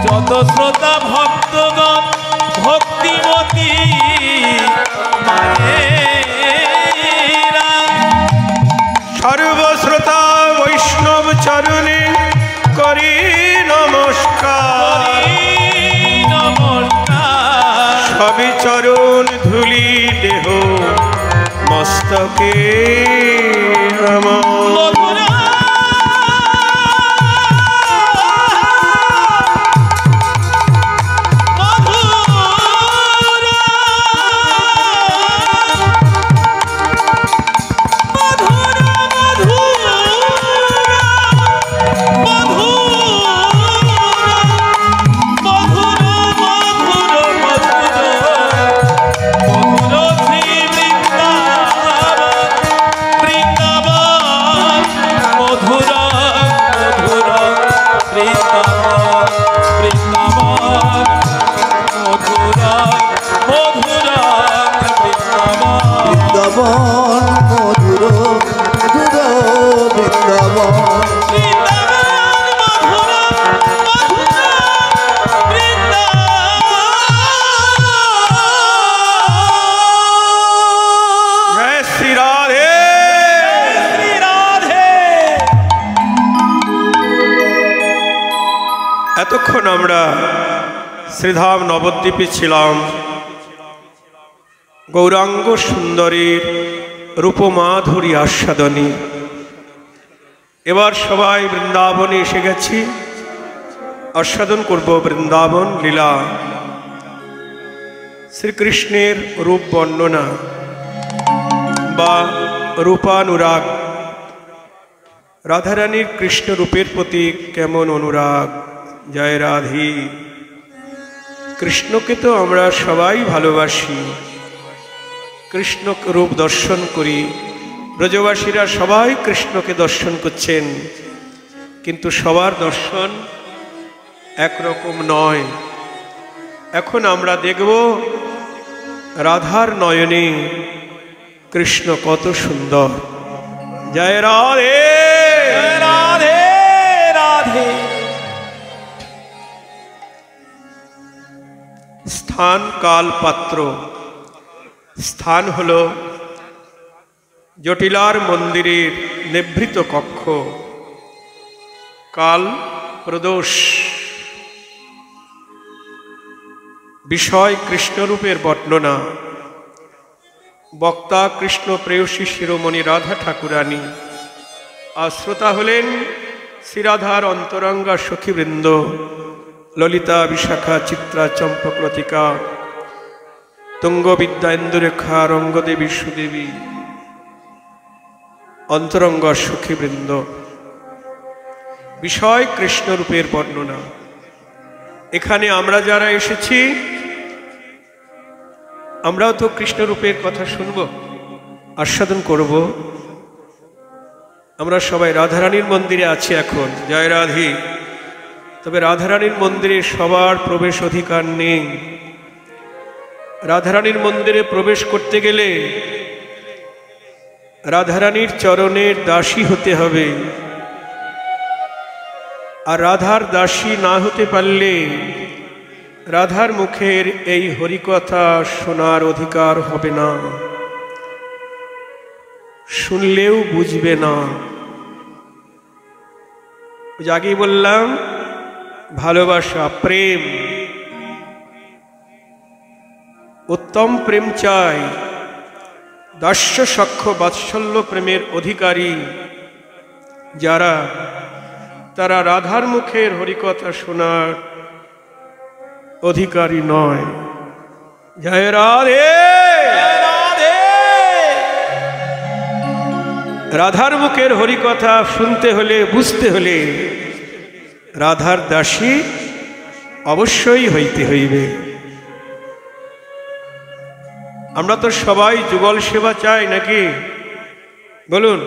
যত শ্রোতা ভক্তগণ ভক্তিমতী মায়েরা সর্বশ্রোতা বৈষ্ণব চরণে করি নমস্কার। সবই চরণ ধুলি দেহ মস্তকে আমার। এতক্ষণ আমরা শ্রীধাম নবদ্বীপে ছিলাম। গৌরাঙ্গ সুন্দরীর রূপমাধুরী আস্বাদনী। এবার সবাই বৃন্দাবনে এসে গেছি, আস্বাদন করব বৃন্দাবন লীলা। শ্রীকৃষ্ণের রূপ বর্ণনা বা রূপানুরাগ। রাধারানীর কৃষ্ণ রূপের প্রতি কেমন অনুরাগ। জয় রাধে। কৃষ্ণকে তো আমরা সবাই ভালোবাসি, কৃষ্ণ রূপ দর্শন করি। ব্রজবাসীরা সবাই কৃষ্ণকে দর্শন করছেন, কিন্তু সবার দর্শন একরকম নয়। এখন আমরা দেখব রাধার নয়নে কৃষ্ণ কত সুন্দর। জয় রাধে রাধে রাধে। স্থান কাল পাত্র। স্থান হল জটিলার মন্দিরের নিভৃত কক্ষ। কাল প্রদোষ। বিষয় কৃষ্ণরূপের বর্ণনা। বক্তা কৃষ্ণ প্রেয়সী শিরোমণি রাধা ঠাকুরানী। আর শ্রোতা হলেন শ্রীরাধার অন্তরঙ্গা সখীবৃন্দ, ললিতা, বিশাখা, চিত্রা, চম্পক, লতিকা, তুঙ্গবিদ্যা, ইন্দুরেখা, রঙ্গদেবী, সুদেবী, অন্তরঙ্গ সখীবৃন্দ। বিষয় কৃষ্ণরূপের বর্ণনা। এখানে আমরা যারা এসেছি আমরাও তো কৃষ্ণরূপের কথা শুনব, আস্বাদন করব। আমরা সবাই রাধারানীর মন্দিরে আছি এখন। জয় রাধে। তবে রাধারানীর মন্দিরে সবার প্রবেশ অধিকার নেই। রাধারানীর মন্দিরে প্রবেশ করতে গেলে রাধারানীর চরণের দাসী হতে হবে। আর রাধার দাসী না হতে পারলে রাধার মুখের এই হরিকথা শোনার অধিকার হবে না, শুনলেও বুঝবে না। আগেই বললাম ভালোবাসা, প্রেম, উত্তম প্রেম চাই। দাস্য সখ্য বাৎসল্য প্রেমের অধিকারী যারা, তারা রাধার মুখের হরিকথা শোনার অধিকারী নয়। জয় রাধে রাধে। রাধার মুখের হরিকথা শুনতে হলে, বুঝতে হলে রাধার দাসী অবশ্যই হইতে হইবে। আমরা তো সবাই যুগল সেবা চাই নাকি? বলুন,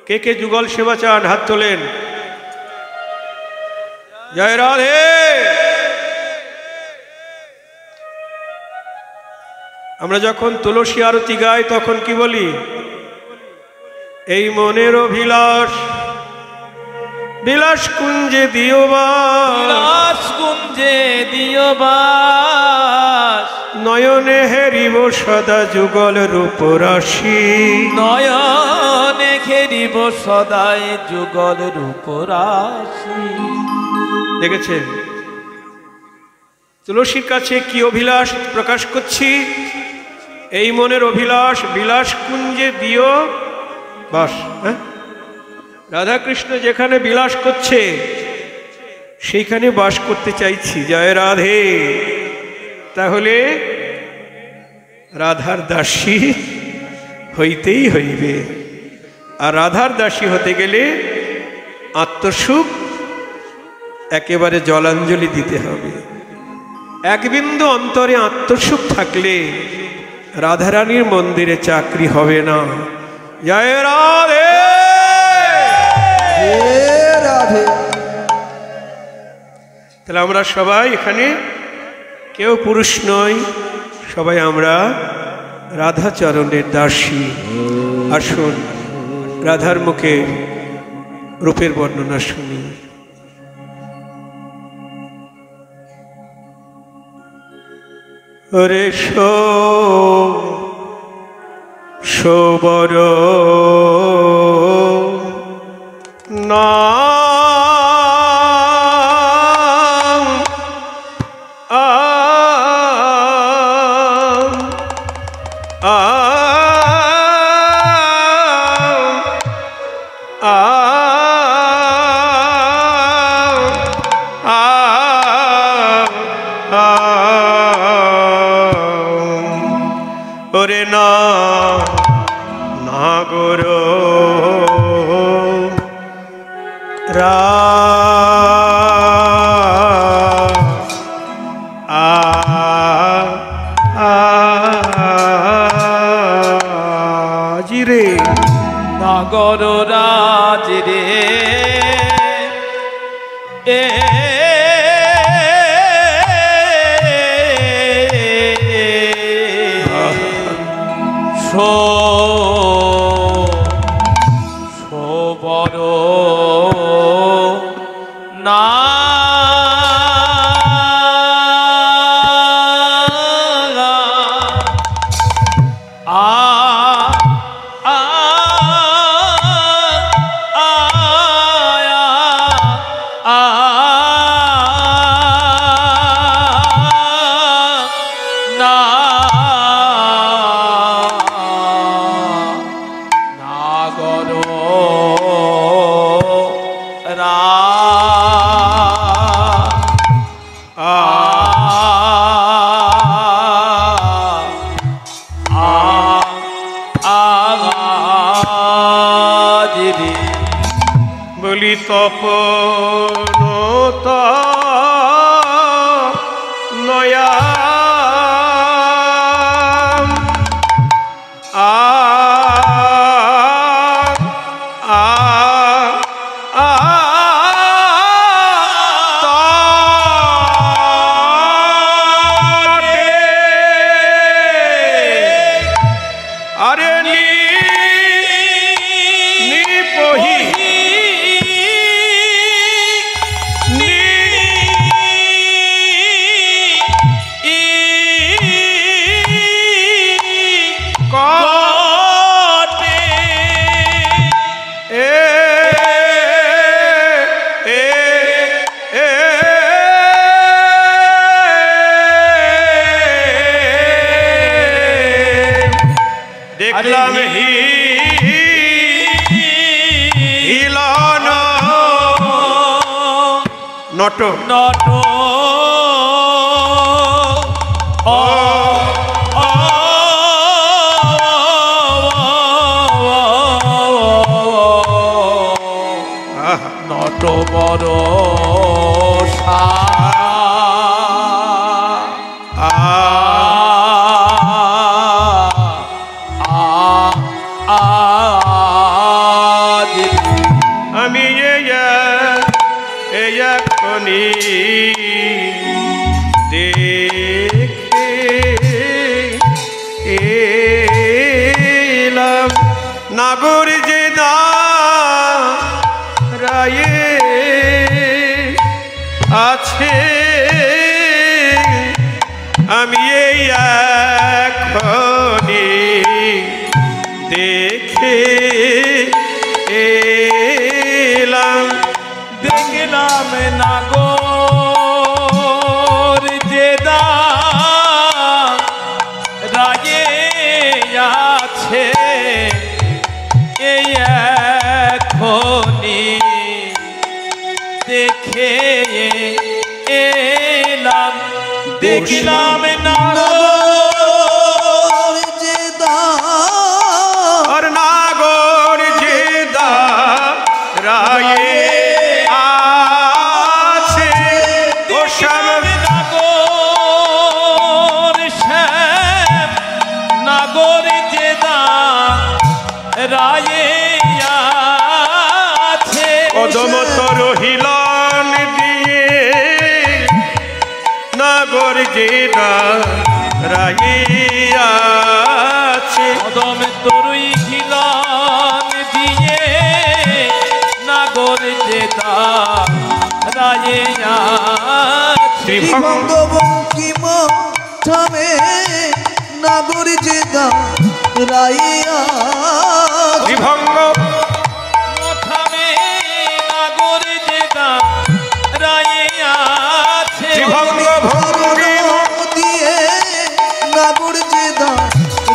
কে কে যুগল সেবা চান? হাত তোলেন। জয় রাধে। আমরা যখন তুলসী আরতি গাই তখন কি বলি? এই মনের অভিলাষ বিলাস কুঞ্জে দিও বাস, বিলাস কুঞ্জে বাস, নয়নে হেরিব সদা যুগল রূপরাশি, নয়নে ঘেরিব সদাই যুগল রূপরাশি। দেখেছেন তুলসীর কাছে কি অভিলাষ প্রকাশ করছি? এই মনের অভিলাষ বিলাস কুঞ্জে দিও বাস। হ্যাঁ, রাধাকৃষ্ণ যেখানে বিলাস করছে সেইখানে বাস করতে চাইছি। জয় রাধে। তাহলে রাধার দাসী হইতেই হইবে, আর রাধার দাসী হতে গেলে আত্মসুখ একেবারে জলাঞ্জলি দিতে হবে। এক বিন্দু অন্তরে আত্মসুখ থাকলে রাধারানীর মন্দিরে চাকরি হবে না। জয় রাধে রাধে। তাহলে আমরা সবাই এখানে কেউ পুরুষ নই, সবাই আমরা রাধাচরণের দাসী। আসুন রাধার মুখে রূপের বর্ণনা শুনি। রে সোবর না ওরে না নাগর জিরে নাগর রাজ রে এ সোবর না বলি তপনতা নয়া দেখলাম হিলানো নট নট নট বড় আমি এখনি দেখে এলাম নাগর যে রায়ে আছে আমি এই এখনি দেখে এলাম। দেখলাম নাগর যে রায়ে আছে এই এখনি দেখে এলাম। দেখলাম নাগর যে আর নাগর যে রায়ে আছে ও শ্যাম নাগর শ্যাম নাগর যে রায়ে আছে কদম তর হিলন দিয়ে নাগর যে রায়ে আছে। কদম তরুই খিলান দিয়ে নাগর যে রায়ে আছে। ত্রিভঙ্গ বঙ্কিম থামে নাগর যে রাইয়া ত্রিভঙ্গ মথামে নাগর যে রায়ে আছে। ত্রিভঙ্গ ভঙ্গি দিয়ে নাগর যে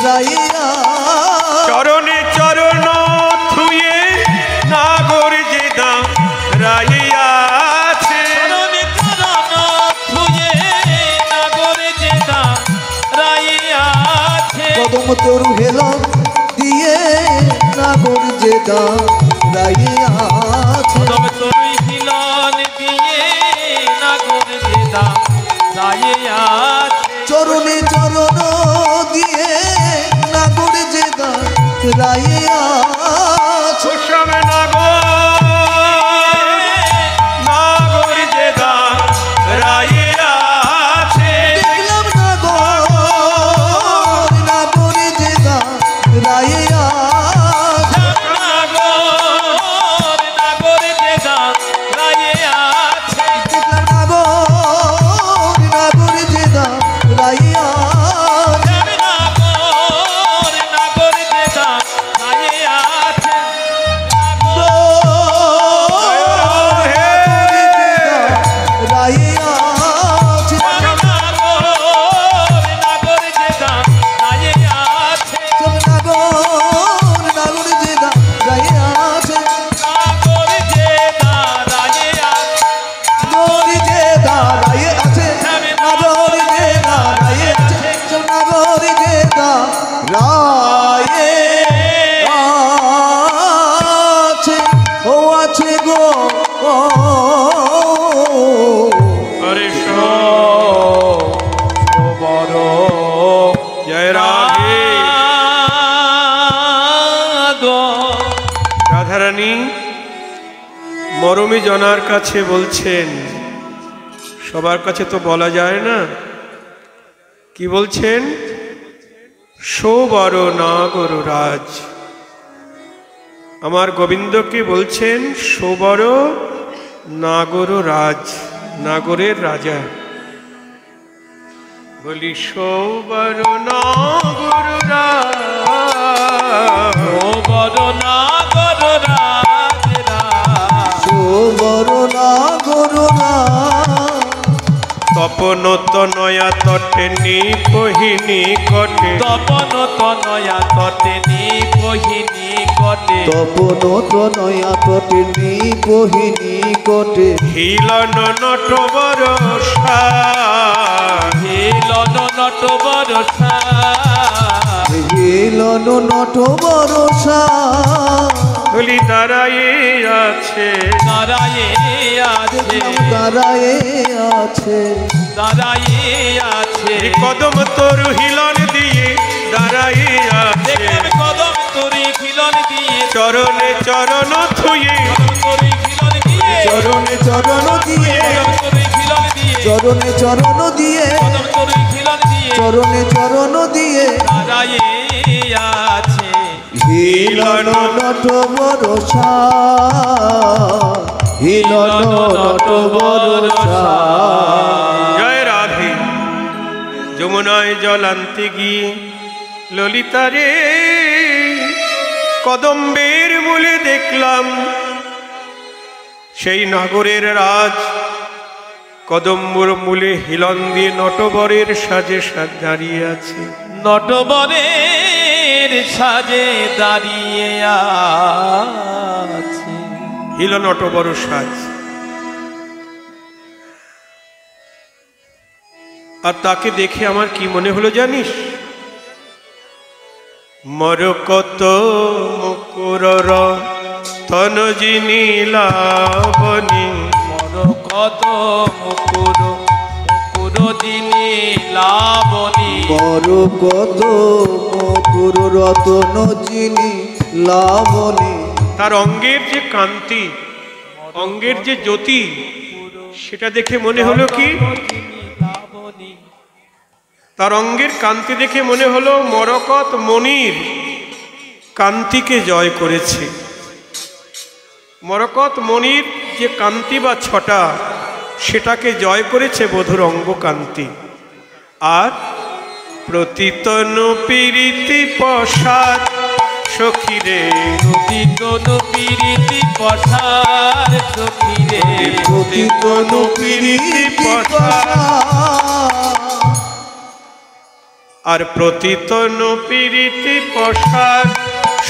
রাইয়া চরণে চরণ থুয়ে নাগর যে রায়ে আছে। চরণে চরণ থুয়ে নাগর যে রায়ে আছে। কদম তরু হেলন দিয়ে নাগর যে রাইয়া কদম তরুই খিলান দিয়ে নাগর যে রায়ে আছে। চরণে চরণ দিয়ে নাগর যে রাইয়া সুষম নাগর যে রায়ে আছে। দেখলাম নাগর যে রাইয়া নাগর নাগর যে রায়ে আছে। দেখলাম নাগর যে রাইয়া নাগর নাগর যে রায়ে আছে। রাইয়া নাগর নাগর যে রায়ে আছে। নাগর যে রাইয়া আছে নাগর যে রায়ে আছে। নাগর যে রাইয়া আছে নাগর যে রাইয়া আছে নাগর যে রাইয়া আছে ও আছে গো হরে বড় জয় রাধে। রাধারানী মরমী জনার কাছে বলছেন, সবার কাছে তো বলা যায় না, কি বলছেন? সৌবর নাগর রাজ। আমার গোবিন্দকে বলছেন সৌবর নাগর রাজ, নাগরের রাজা। বলি সৌবর নাগর রাজ, ও বড় নাগর রাজরা বড় নাগর তপন তনয়া তটে নিপহিনী কটে, তপন তনয়া তটে নিপহিনী কটে। তপন তনয়া তটে নিপহিনী কটে হিলন নট বরষা, হিলন নট বরষা হিলন নট বরষা বলি দাঁড়াইয়ে আছে, দাঁড়ায়ে আছে। দাঁড়ায়ে আছে দাঁড়ায়ে আছে। কদম তোর হিলন দিয়ে দাঁড়াইয়ে আছে। দেখলেন কদম তরি খিলন দিয়ে চরণে চরণ থুয়ে, কদম তরি খিলন দিয়ে চরণে চরণ দিয়ে কদম তরি খিলন দিয়ে চরণে চরণ দিয়ে কদম তরি খিলন দিয়ে চরণে চরণ দিয়ে দাঁড়ায়ে আছে। হিলন নট বরষা হিলন নট বরষা জয় রাধে। যমুনা যমুনায় জল আনতে গিয়ে ললিতারে কদম্বের মূলে দেখলাম সেই নগরের রাজ কদম্বর মূলে হিলন দিয়ে নটবরের সাজে সাজ দাঁড়িয়ে আছে। নটবরের সাজে দাঁড়িয়ে আছে। হিল নটবর সাজ। আর তাকে দেখে আমার কি মনে হলো জানিস? মরকত মুকুরর তনজিনী লাবণী। মরকত মুকুর মুকুর জিনি লাবণী। মরকত মুকুর রতন জিনি লাবণী। তার অঙ্গের যে কান্তি, অঙ্গের যে জ্যোতি, সেটা দেখে মনে হলো কি? তার অঙ্গের কান্তি দেখে মনে হলো মরকত মনির কান্তিকে জয় করেছে। মরকত মনির যে কান্তি বা ছটা, সেটাকে জয় করেছে বধুর অঙ্গ কান্তি। আর প্রতিতনু পীরিতি প্রসাদ সখীরে। প্রতিতনু পীরিতি প্রসাদ সখীরে। প্রতিতনু পীরিতি প্রসাদ। আর প্রতিতনু পীরিতি প্রসাদ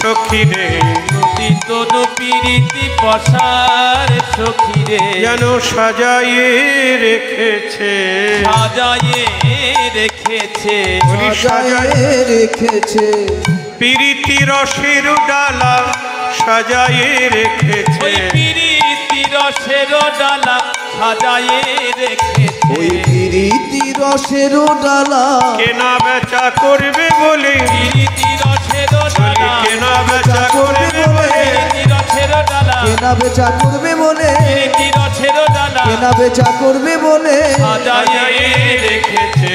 সখীরে। প্রতিতনু পীরিতি প্রসাদ সখীরে। যেন সাজাইয়ে রেখেছে। সাজাইয়ে রেখেছে। সাজায়ে রেখেছে। পীরিতি রসের ডালা সাজাইয়ে রেখেছে। ওই পীরিতি রসের ডালা সাজাইয়ে রেখেছে। ওই পীরিতি রসের ডালা কেনা বেচা করবে বলে। পীরিতি রসের ডালা কেনা বেচা করবে বলে। পীরিতি রসের ডালা কেনা বেচা করবে বলে। পীরিতি রসের ডালা কেনা বেচা করবে বলে সাজাইয়ে রেখেছে।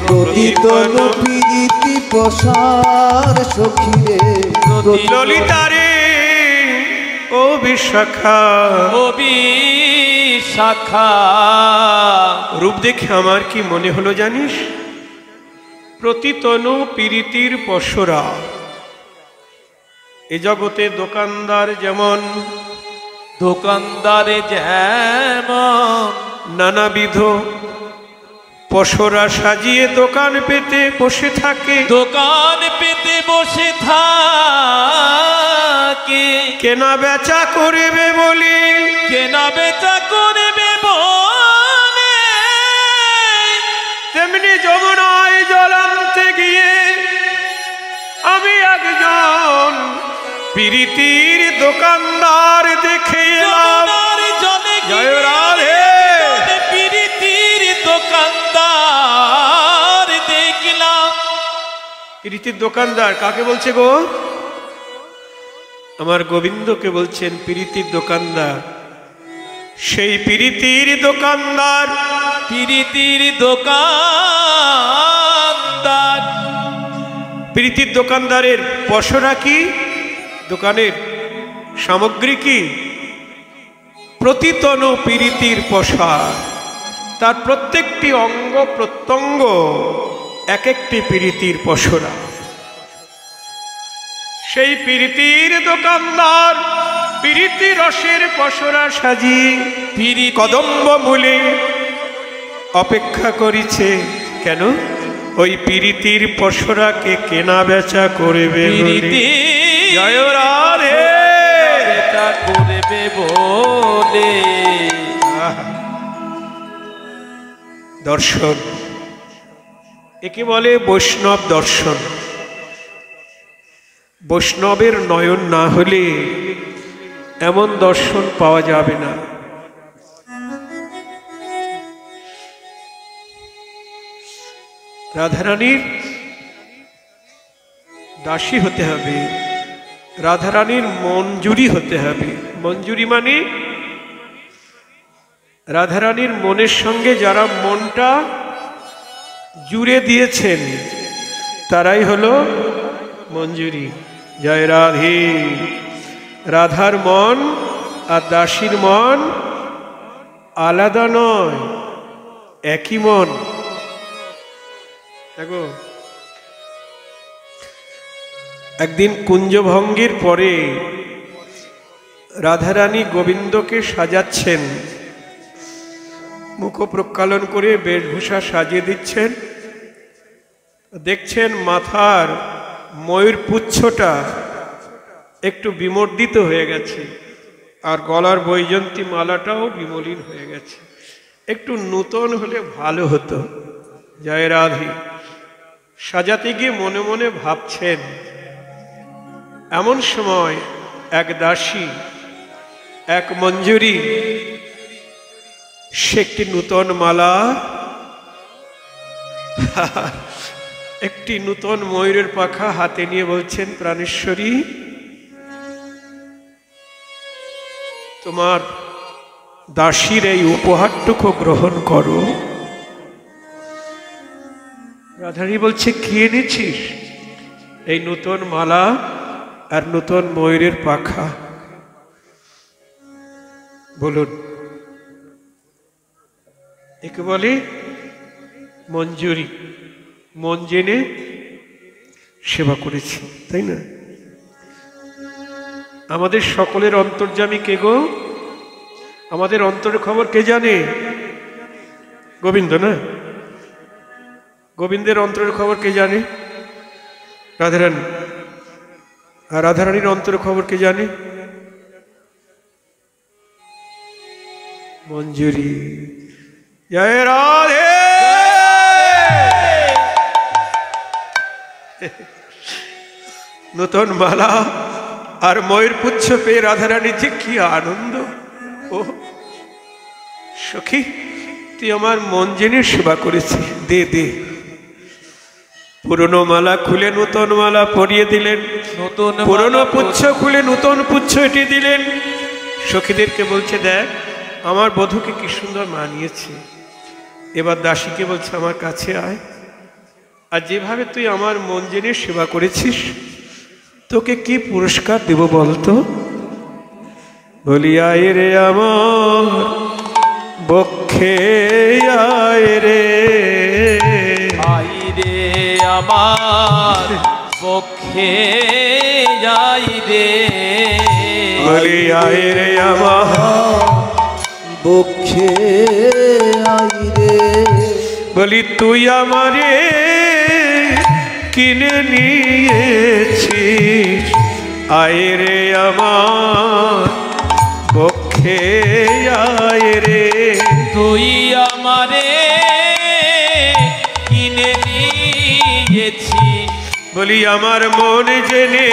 প্রতিতনু পীরিতি প্রসার সখীরে। ললিতারে ও বিশাখা। কবি শাখা। রূপ দেখে আমার কি মনে হলো জানিস? প্রতিতনু পীরিতির পশরা। এ জগতে দোকানদার যেমন দোকানদারে যেমন নানাবিধ পশরা সাজিয়ে দোকান পেতে বসে থাকে। দোকান পেতে বসে থাকে। কেনা বেচা করবে বলে। কেনা বেচা করবে বলে। তেমনি যমুনায় জল আনতে গিয়ে আমি একজন পীরিতির দোকানদার দেখে এলাম। যমুনার জলে জয় রাধে। পীরিতির দোকানদার দেখলাম। পীরিতির দোকানদার কাকে বলছে গো? আমার গোবিন্দকে বলছেন পীরিতির দোকানদার। সেই পীরিতির দোকানদার। পীরিতির দোকানদার। পীরিতির দোকানদারের পসরা কি? দোকানের সামগ্রী কি? প্রতিতনু পীরিতির প্রসাদ। তার প্রত্যেকটি অঙ্গ প্রত্যঙ্গ এক একটি পীরিতির পসরা। সেই পীরিতির দোকানদার পীরিতি রসের পসরা সাজি কদম্ব মূলে অপেক্ষা করিছে। কেন? ওই পীরিতির পসরাকে কেনা বেচা করবে বলে। জয় রাধে। বেচা করবে বলে। দর্শন, একে বলে বৈষ্ণব দর্শন। বৈষ্ণবের নয়ন না হলে এমন দর্শন পাওয়া যাবে না। রাধারানীর দাসী হতে হবে, রাধারানীর মঞ্জুরি হতে হবে। মঞ্জুরি মানে রাধারানীর মনের সঙ্গে যারা মনটা জুড়ে দিয়েছেন তারাই হলো মঞ্জুরি। জয় রাধে। রাধার মন আর দাসীর মন আলাদা নয়, একই মন। দেখো, একদিন কুঞ্জভঙ্গের পরে রাধারানী গোবিন্দকে সাজাচ্ছেন, মুখ প্রক্ষালন করে বেশভূষা সাজিয়ে দিচ্ছেন। দেখছেন মাথার ময়ূর পুচ্ছটা একটু বিমর্দিত হয়ে গেছে, আর গলার বৈজন্তী মালাটাও বিমলিন হয়ে গেছে। একটু নূতন হলে ভালো হতো। জয় রাধে। সাজাতে গিয়ে মনে মনে ভাবছেন। এমন সময় এক দাসী, এক মঞ্জুরি, সে একটি নূতন মালা, একটি নূতন ময়ূরের পাখা হাতে নিয়ে বলছেন, প্রাণেশ্বরী, তোমার দাসীর এই উপহারটুকু গ্রহণ করো। রাধারানী বলছে, কি এনেছিস? এই নূতন মালা আর নূতন ময়ূরের পাখা। বলুন, একে বলে মঞ্জুরি। মন জেনে সেবা করেছি, তাই না? আমাদের সকলের অন্তর্যামী কে গো? আমাদের অন্তরের খবর কে জানে? গোবিন্দ না? গোবিন্দের অন্তরের খবর কে জানে? রাধারানী। আর রাধারানীর অন্তরের খবর কে জানে? মঞ্জুরি। জয় রাধে। নূতন মালা আর ময়ূর পুচ্ছ পেয়ে রাধারানী যে কি আনন্দ। ও সখী, তুই আমার মন জেনে সেবা করেছিস, দে দে। পুরনো মালা খুলে নূতন মালা পরিয়ে দিলেন, পুরনো পুচ্ছ খুলে নূতন পুচ্ছ এটি দিলেন। সখীদেরকে বলছে, দেখ আমার বধূকে কি সুন্দর মানিয়েছে। এবার দাসীকে বলছে, আমার কাছে আয়। আর যেভাবে তুই আমার মন জেনে সেবা করেছিস, তোকে কি পুরস্কার দেব বলতো? বলি, আয় রে আমার বক্ষে, আয় রে, আই রে আমার পক্ষে, যাই রে। বলি, আয় রে আমার বক্ষে, আই রে। বলি, তুই আমারে কিনে নিয়েছিস, আয় রে আমার বক্ষে, আয় রে। তুই আমারে কিনে নিয়েছিস, বলি, আমার মন জেনে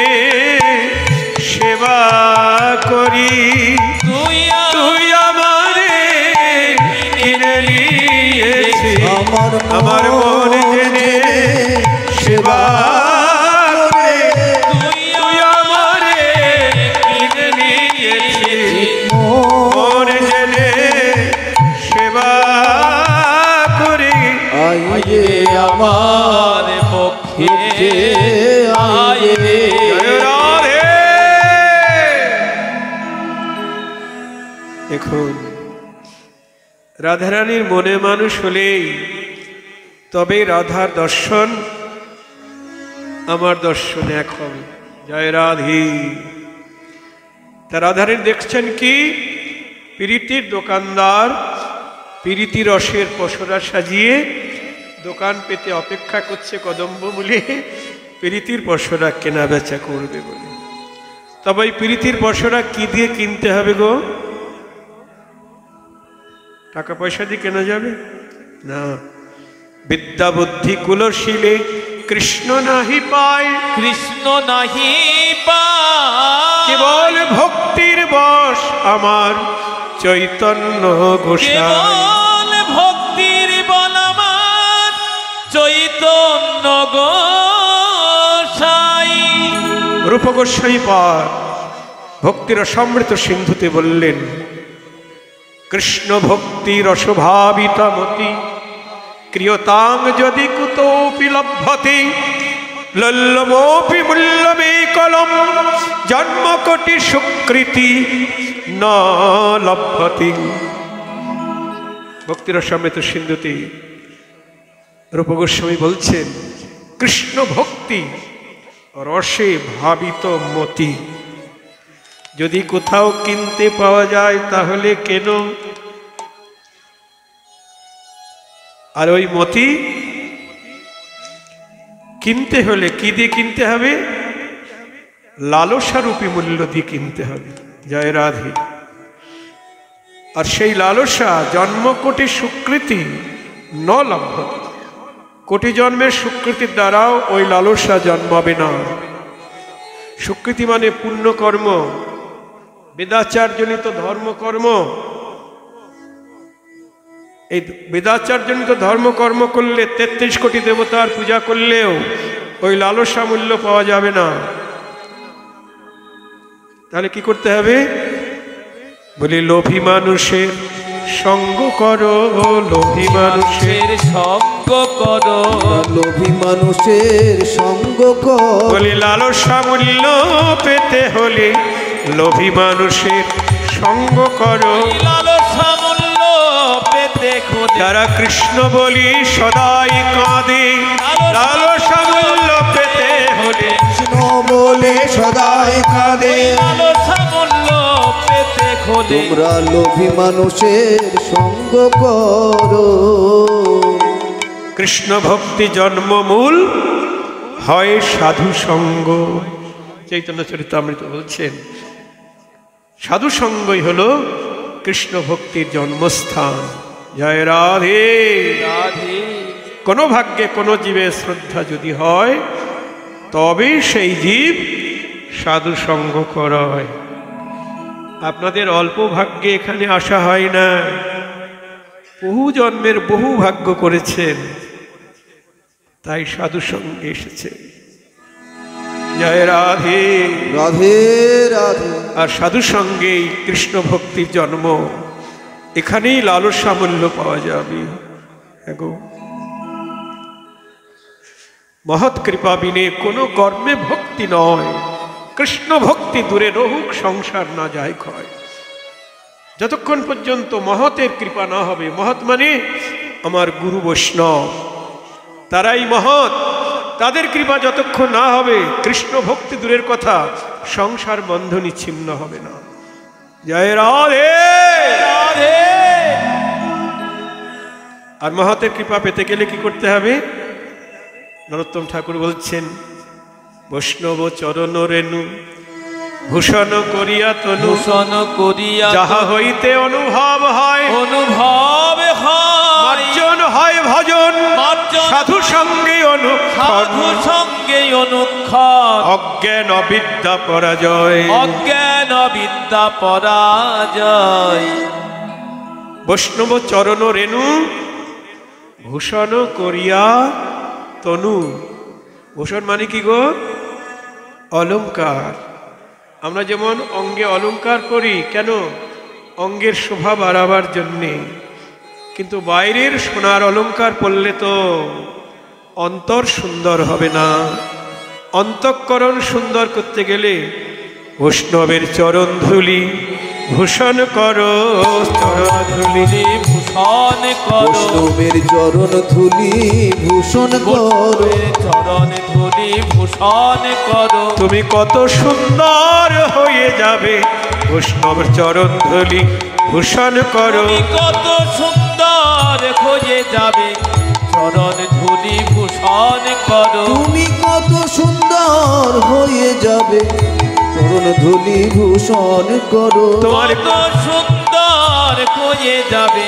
সেবা করি, তুই তুই আমারে কিনে নিয়েছিস, আমার মন জেনে সেবা করে, তুই আমারে কিনে নিয়েছিস, মন জেনে সেবা করে, আই রে আমার পক্ষে, আই রে। জয় রাধে। দেখুন, রাধারানীর মনে মানুষ হলেই তবে রাধার দর্শন আমার দর্শন এক হবে। জয় রাধে। তা রাধারানী দেখছেন কি, প্রীতির দোকানদার প্রীতি রসের পসরা সাজিয়ে দোকান পেতে অপেক্ষা করছে কদম্ব মূলে, প্রীতির পসরা কেনা বেচা করবে বলে। তবে এই প্রীতির পসরা কি দিয়ে কিনতে হবে গো? টাকা পয়সা দিয়ে কেনা যাবে না। বিদ্যা বুদ্ধি কুলশীলে কৃষ্ণ নাহি পায়, কৃষ্ণ নাহি পায়, কেবল ভক্তির বশ আমার চৈতন্য গোসাই। কেবল ভক্তির বল আমার চৈতন্য গোসাই। রূপ গোস্বামী পার ভক্তির সমৃত সিন্ধুতে বললেন, কৃষ্ণ ভক্তি রসভাবিতা মতি, ক্রিয়তাং যদি কুতোপি লভ্যতে, লল্লভোপি মূল্যমে কলম, জন্মকোটি সুকৃতি ন লভ্যতে। ভক্তির সমৃত সিন্ধুতে রূপ গোস্বামী বলছেন, কৃষ্ণ ভক্তি রসে ভাবিত মতি, যদি কোথাও কিনতে পাওয়া যায় তাহলে কেন? আর ওই মতি কিনতে হলে কি দিয়ে কিনতে হবে? লালসারূপী মূল্য দিয়ে কিনতে হবে। জয় রাধে। আর সেই লালসা জন্মকোটি সুকৃতি ন লভ্য, কোটি জন্মের সুকৃতির দ্বারাও ওই লালসা জন্মাবে না। সুকৃতি মানে পুণ্যকর্ম, বেদাচারজনিত ধর্মকর্ম। এই বেদাচারজনিত ধর্মকর্ম করলে ৩৩ কোটি দেবতার পূজা করলেও ওই লালসা মূল্য পাওয়া যাবে না। তাহলে কি করতে হবে? বলি লোভী মানুষের সঙ্গ করো, লোভী মানুষের সঙ্গ করো, লোভী মানুষের সঙ্গ করো। বলি লালসা মূল্য পেতে হলে লোভী মানুষের সঙ্গ করো। লালসা মূল্য পেতে খোঁজে, যারা কৃষ্ণ বলি সদাই কাঁদে, লালসা মূল্য পেতে হলে কৃষ্ণ বলে সদাই কাঁদে। লালসা মূল্য পেতে খোঁজে, তোমরা লোভী মানুষের সঙ্গ করো। কৃষ্ণ ভক্তি জন্মমূল হয় সাধু সঙ্গ। চৈতন্য চরিতামৃত বলছেন, সাধু সঙ্গই হলো কৃষ্ণ ভক্তির জন্মস্থান। জয় রাধে। রাধে। কোনো ভাগ্যে কোনো জীবের শ্রদ্ধা যদি হয় তবে সেই জীব সাধু সঙ্গ করায়। আপনাদের অল্প ভাগ্যে এখানে আসা হয় না, বহু জন্মের বহু ভাগ্য করেছেন, তাই সাধু সঙ্গে এসেছে। জয় রাধে। রাধে রাধে। আর সাধু সঙ্গেই কৃষ্ণ ভক্তির জন্ম, এখানেই লালসা মূল্য পাওয়া যাবে। এগো মহৎ কৃপা বিনে কোনো কর্মে ভক্তি নয়। কৃষ্ণ ভক্তি দূরে রহুক, সংসার না যায় ক্ষয়। যতক্ষণ পর্যন্ত মহতের কৃপা না হবে, মহৎ মানে আমার গুরু বৈষ্ণব, তারাই মহৎ, তাদের কৃপা যতক্ষণ না হবে কৃষ্ণ ভক্তি দূরের কথা, সংসার বন্ধনী ছিন্ন হবে না। জয় রাধে। রাধে। আর মহতের কৃপা পেতে গেলে কি করতে হবে? নরোত্তম ঠাকুর বলছেন, বৈষ্ণব চরণ রেণু ভূষণ করিয়া তনু, ভূষণ করিয়া যাহা হইতে অনুভব হয়, অনুভব হয়, মার্জন হয় ভজন, মার্জন সাধু সঙ্গে অনুক্ষণ, সাধু সঙ্গে অনুক্ষণ, অজ্ঞান অবিদ্যা পরাজয়, অজ্ঞান বিদ্যা পরাজয়। বৈষ্ণব চরণ রেণু ভূষণ করিয়া তনু। ভূষণ মানে কি গো? অলংকার। আমরা যেমন অঙ্গে অলংকার করি, কেন? অঙ্গের শোভা বাড়াবার জন্যে। কিন্তু বাইরের সোনার অলংকার পরলে তো অন্তর সুন্দর হবে না। অন্তঃকরণ সুন্দর করতে গেলে বৈষ্ণবের চরণ ধুলি ভূষণ করো, চরণ ধুলি ভূষণ করো, বৈষ্ণবের চরণ ধুলি ভূষণ করো। চরণ ধুলি ভূষণ করো। তুমি কত সুন্দর হয়ে যাবে, বৈষ্ণবের চরণ ধুলি ভূষণ করো। তুমি কত সুন্দর হয়ে যাবে, চরণ ধুলি ভূষণ করো। তুমি কত সুন্দর হয়ে যাবে, চরণ ধুলি ভূষণ করো। তোমার কত সুন্দর হয়ে যাবে,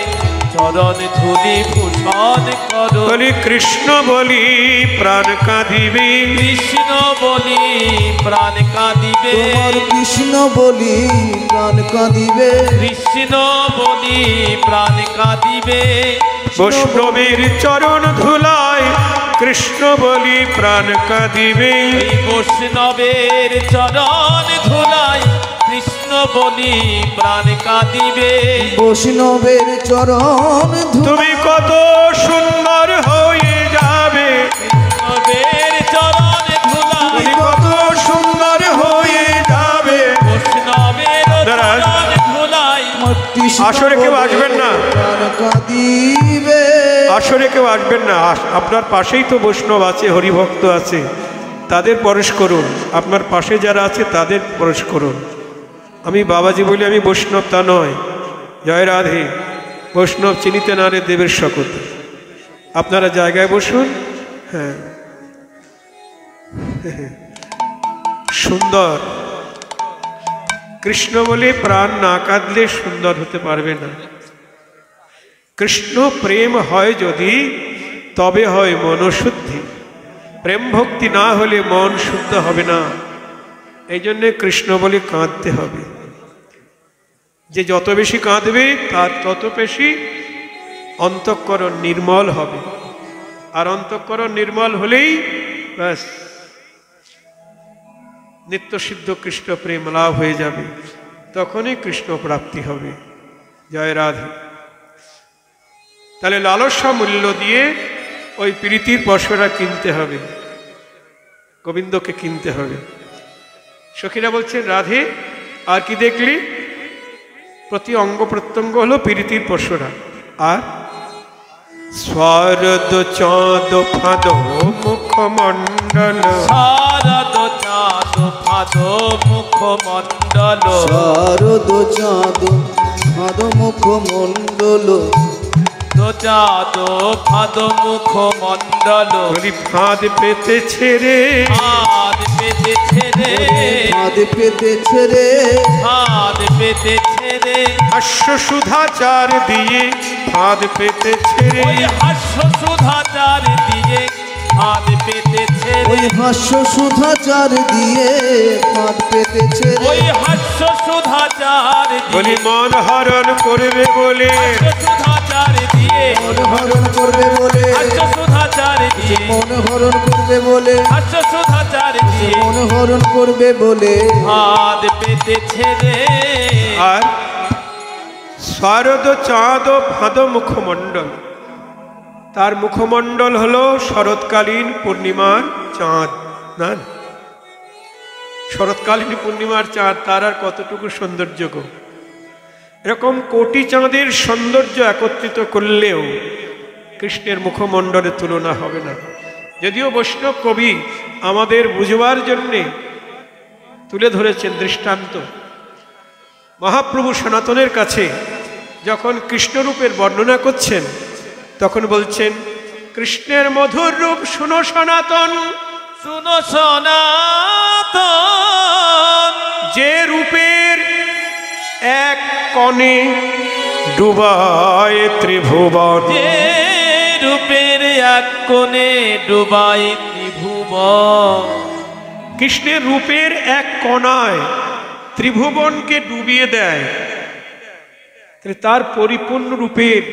চরণ ধুলি ভূষণ করো। বলি কৃষ্ণ বলি প্রাণ কাঁদিবে, কৃষ্ণ বলি প্রাণ কাঁদিবে, তোমার কৃষ্ণ বলি প্রাণ কাঁদিবে। কৃষ্ণ বলি প্রাণ কাঁদিবে। বৈষ্ণবের চরণ ধুলায় কৃষ্ণ বলি প্রাণ কাঁদিবে। এই বৈষ্ণবের চরণ ধুলায় কৃষ্ণ বলি প্রাণ কাঁদিবে। বৈষ্ণবের চরণ তুমি কত সুন্দর হয়ে যাবে, বৈষ্ণবের চরণ ধুলায় তুমি কত সুন্দর হয়ে যাবে। বৈষ্ণবের চরণ ধুলায় আসরে কেউ আসবেন না, প্রাণ কাঁদিবে। আসরে কেউ আসবেন না, আপনার পাশেই তো বৈষ্ণব আছে, হরিভক্ত আছে, তাদের প্রবেশ করুন। আপনার পাশে যারা আছে তাদের প্রবেশ করুন। আমি বাবাজি বলি আমি বৈষ্ণব তা নয়। জয় রাধে। বৈষ্ণব চিনিতে না রে দেবের শকত। আপনারা জায়গায় বসুন। হ্যাঁ, সুন্দর। কৃষ্ণ বলে প্রাণ না কাঁদলে সুন্দর হতে পারবে না। কৃষ্ণ প্রেম হয় যদি, তবে হয় মনশুদ্ধি। প্রেম ভক্তি না হলে মন শুদ্ধ হবে না। এই জন্যে কৃষ্ণ বলে কাঁদতে হবে। যে যত বেশি কাঁদবে তার তত বেশি অন্তঃকরণ নির্মল হবে। আর অন্তঃকরণ নির্মল হলেই ব্যাস নিত্যসিদ্ধ কৃষ্ণ প্রেম লাভ হয়ে যাবে, তখনই কৃষ্ণ প্রাপ্তি হবে। জয় রাধে। তাহলে লালসা মূল্য দিয়ে ওই প্রীতির পশরা কিনতে হবে, গোবিন্দকে কিনতে হবে। সখীরা বলছেন রাধে আর কি দেখলি? প্রতি অঙ্গ প্রত্যঙ্গ হলো প্রীতির পশরা। আর শারদ চাঁদ ফাদ মুখমণ্ডল, শারদ চাঁদ ফাদ মুখমণ্ডল, শারদ চাঁদ ফাদ মুখমণ্ডল, চাঁদ ফাদ মুখমণ্ডল, বলি ফাঁদ পেতেছে রে, ফাঁদ পেতেছে রে, ফাঁদ পেতেছে রে, ফাঁদ পেতেছে রে, হাস্য সুধাচার দিয়ে ফাঁদ পেতেছে রে। ওই হাস্য সুধাচার দিয়ে ফাঁদ পেতেছে রে, ওই হাস্য সুধাচার দিয়ে ফাঁদ পেতেছে ওই রে, হাস্য সুধাচার বলি দিয়ে, মন হরণ করবে বলে, হাস্য সুধাচার দিয়ে, মন হরণ করবে বলে, হাস্য সুধাচার দিয়ে, মন হরণ করবে বলে, হাস্য সুধাচার দিয়ে মন হরণ করবে বলে, ফাঁদ পেতেছে রে। আর শারদ চাঁদ ফাঁদ মুখমণ্ডল, তার মুখমণ্ডল হলো শরৎকালীন পূর্ণিমার চাঁদ। না, শরৎকালীন পূর্ণিমার চাঁদ, তার আর কতটুকু সৌন্দর্য গো। এরকম কোটি চাঁদের সৌন্দর্য একত্রিত করলেও কৃষ্ণের মুখমণ্ডলের তুলনা হবে না। যদিও বৈষ্ণব কবি আমাদের বুঝবার জন্যে তুলে ধরেছেন দৃষ্টান্ত। মহাপ্রভু সনাতনের কাছে যখন কৃষ্ণরূপের বর্ণনা করছেন তখন বলছেন, কৃষ্ণের মধুর রূপ শুনো সনাতন, শুনো সনাতন, যে রূপের এক কণে ডুবায় ত্রিভুবন। যে রূপের এক কোণে ডুবাই ত্রিভুবন। কৃষ্ণের রূপের এক কণায় ত্রিভুবনকে ডুবিয়ে দেয়। তার পরিপূর্ণ রূপের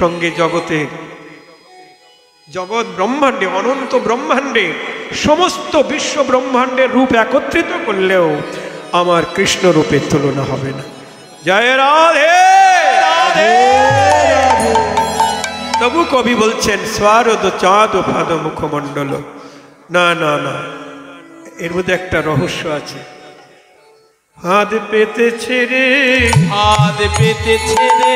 সঙ্গে জগতের, জগৎ ব্রহ্মাণ্ডে, অনন্ত ব্রহ্মাণ্ডে, সমস্ত বিশ্ব ব্রহ্মাণ্ডের রূপ একত্রিত করলেও আমার কৃষ্ণ রূপের তুলনা হবে না। জয় রাধে রাধে। তবু কবি বলছেন শারদ চাঁদ ফাদ মুখমণ্ডল। না না না, এর মধ্যে একটা রহস্য আছে। ফাঁদ পেতেছে রে, ফাঁদ পেতেছে রে,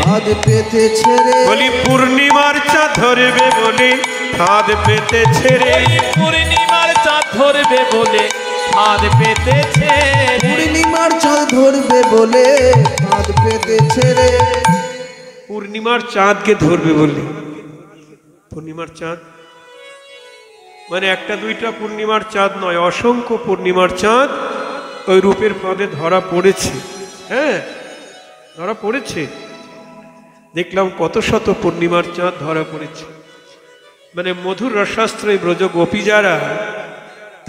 ফাঁদ পেতেছে রে, বলি পূর্ণিমার চাঁদ ধরবে বলে ফাঁদ পেতেছে রে। ওই পূর্ণিমার চাঁদ ধরবে বলে ফাঁদ পেতেছে রে, পূর্ণিমার চাঁদ ধরবে বলে ফাঁদ পেতেছে রে। পূর্ণিমার চাঁদকে ধরবে বলে, পূর্ণিমার চাঁদ মানে একটা দুইটা পূর্ণিমার চাঁদ নয়, অসংখ্য পূর্ণিমার চাঁদ ওই রূপের ফাঁদে ধরা পড়েছে। হ্যাঁ, ধরা পড়েছে। দেখলাম কত শত পূর্ণিমার চাঁদ ধরা পড়েছে। মানে মধুর রসাস্ত্রয় ব্রজ গোপী যারা,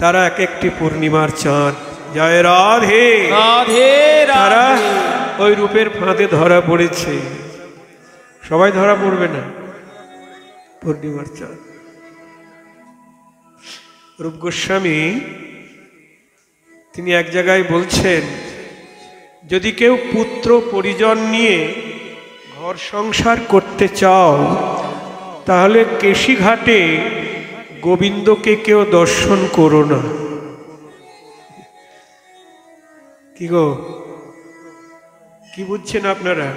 তারা এক একটি পূর্ণিমার চাঁদ। জয় রাধে রাধে তারা রাধে। ওই রূপের ফাঁদে ধরা পড়েছে। সবাই ধরা পড়বে না। পূর্ণিমার চাঁদ। রূপ গোস্বামী তিনি এক জায়গায় বলছেন, যদি কেউ পুত্র পরিজন নিয়ে ঘর সংসার করতে চাও, তাহলে কেশিঘাটে গোবিন্দকে কেউ দর্শন করো না। কি গো, কি বুঝছেন আপনারা?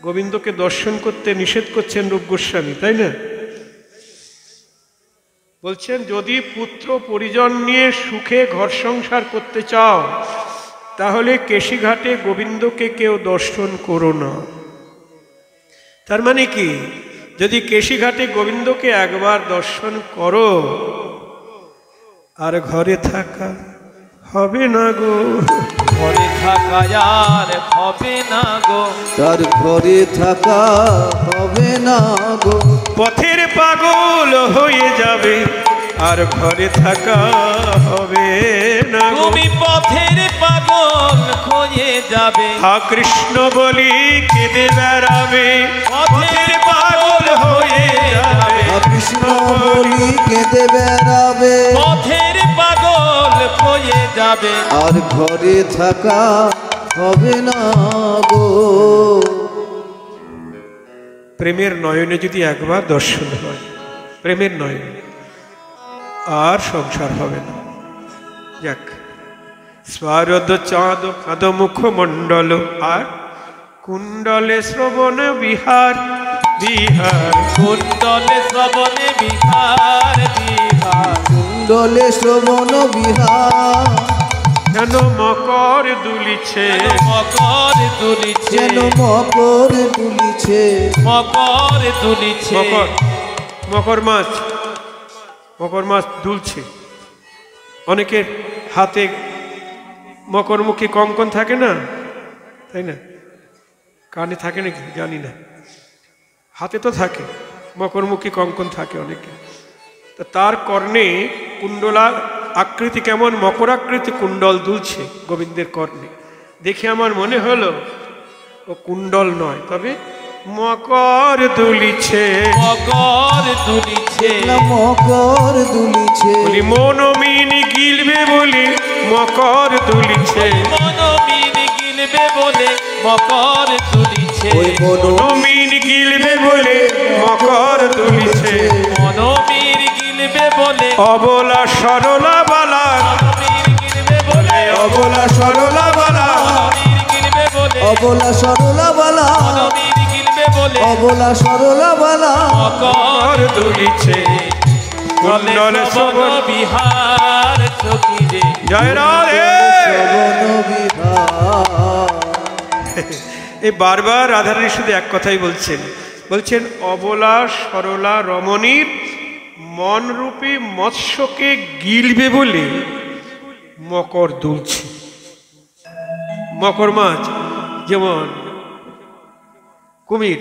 গোবিন্দকে দর্শন করতে নিষেধ করছেন রূপ গোস্বামী, তাই না? বলছেন যদি পুত্র পরিজন নিয়ে সুখে ঘর সংসার করতে চাও তাহলে কেশিঘাটে গোবিন্দকে কেউ দর্শন করো না। তার মানে কি, যদি কেশিঘাটে গোবিন্দকে একবার দর্শন করো আর ঘরে থাকা হবে না গো, ঘরে থাকা আর হবে না গো, তার ঘরে থাকা হবে না গো। পথের পাগল হয়ে যাবে আর ঘরে থাকা হবে না গো। তুমি পথের পাগল হয়ে যাবে, হা কৃষ্ণ বলি কেঁদে বেড়াবে, পথের পাগল হয়ে যাবে। হা কৃষ্ণ বলি কেঁদে বেড়াবে, পথের পাগল হয়ে যাবে, আর ঘরে থাকা হবে না গো। প্রেমের নয়নে যদি একবার দর্শন হয়, প্রেমের নয়নে আর সংসার হবে না। যাক, স্বারদ চাঁদ কাঁদ মুখমণ্ডল আর কুণ্ডলে শ্রবণ বিহার, বিহার কুণ্ডলে শ্রবণে বিহার, বিহার কুণ্ডলে শ্রবণ বিহার, যেন মকর দুলিছে, মকর দুলিছে, যেন মকর দুলিছে, মকর দুলিছে, মকর মকর মাছ, মকর মাছ দুলছে। অনেকের হাতে মকরমুখী কঙ্কন থাকে না, তাই না? কানে থাকে নাকি জানি না, হাতে তো থাকে মকরমুখী কঙ্কন থাকে অনেকে। তা তার কর্ণে কুণ্ডলা আকৃতি কেমন মকরাকৃতি কুণ্ডল দুলছে গোবিন্দের কর্ণে। দেখে আমার মনে হলো ও কুণ্ডল নয়, তবে মকর দুলিছে, মকর দুলিছে, মকর দুলিছে, বলি মনমিনি গিলবে বলে মকর দুলিছে, মনমিন গিলবে বলে মকর দুলিছে, ওই মনমিন গিলবে বলে মকর দুলিছে। মনমিন গিলবে বলে, অবলা সরলা বালা, মনমিন গিলবে বলে, অবলা সরলা বালা, মনমিন গিলবে বলে, অবলা সরলা বালা, মনমিন গিলবে বলে অবলা সরলা বালা, মকর দুলিছে কুণ্ডলে শ্রবণ বিহার চকিরে। জয় রাধে। শ্রবণ বিহার। এই বারবার রাধারানী শুধু এক কথাই বলছেন, বলছেন অবলা সরলা রমণীর মনরূপী মৎস্যকে গিলবে বলে মকর দুলছে। মকর মাছ যেমন কুমির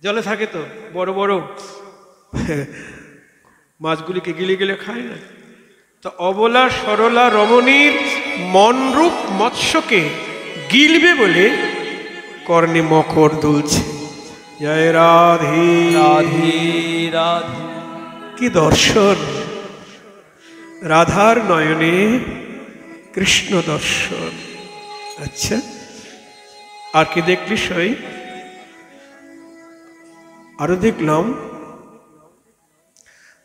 জলে থাকে, তো বড় বড় মাছগুলিকে গিলে গিলে খায় না? তো অবলা সরলা রমণীর মনরূপ মৎস্যকে গিলবে বলে কর্ণে মকর দুলছে। জয় রাধে রাধে রাধে। কি দর্শন! রাধার নয়নে কৃষ্ণ দর্শন। আচ্ছা, আর কি দেখলি সই? আরো দেখলাম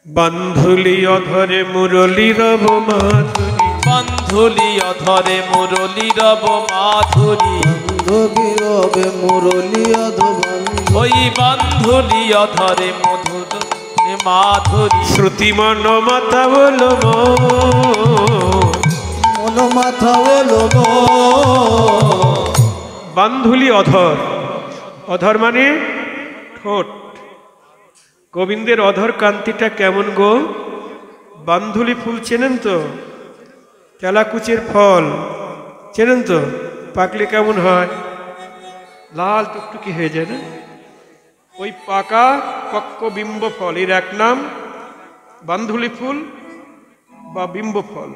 বান্ধুলি অধরে মুরলী রব মাধুরী, বান্ধুলি অধরে মুরলী রব মাধুরী, গিরবে মুরলী অধবন্ধ, ওই বান্ধুলি অধরে মধুর মাধুরী, শ্রুতি মন মাতা বলো মন মাথা বলো বান্ধুলি অধর, অধর মানে ঠোঁট। গোবিন্দের অধর কান্তিটা কেমন গো? বান্ধুলি ফুল চেনেন তো? তেলাকুচের ফল চেনেন তো? পাকলে কেমন হয়? লাল টুকটুকি হয়ে যায় না? ওই পাকা পক্ক বিম্ব ফল, এর এক নাম বান্ধুলি ফুল বা বিম্ব ফল।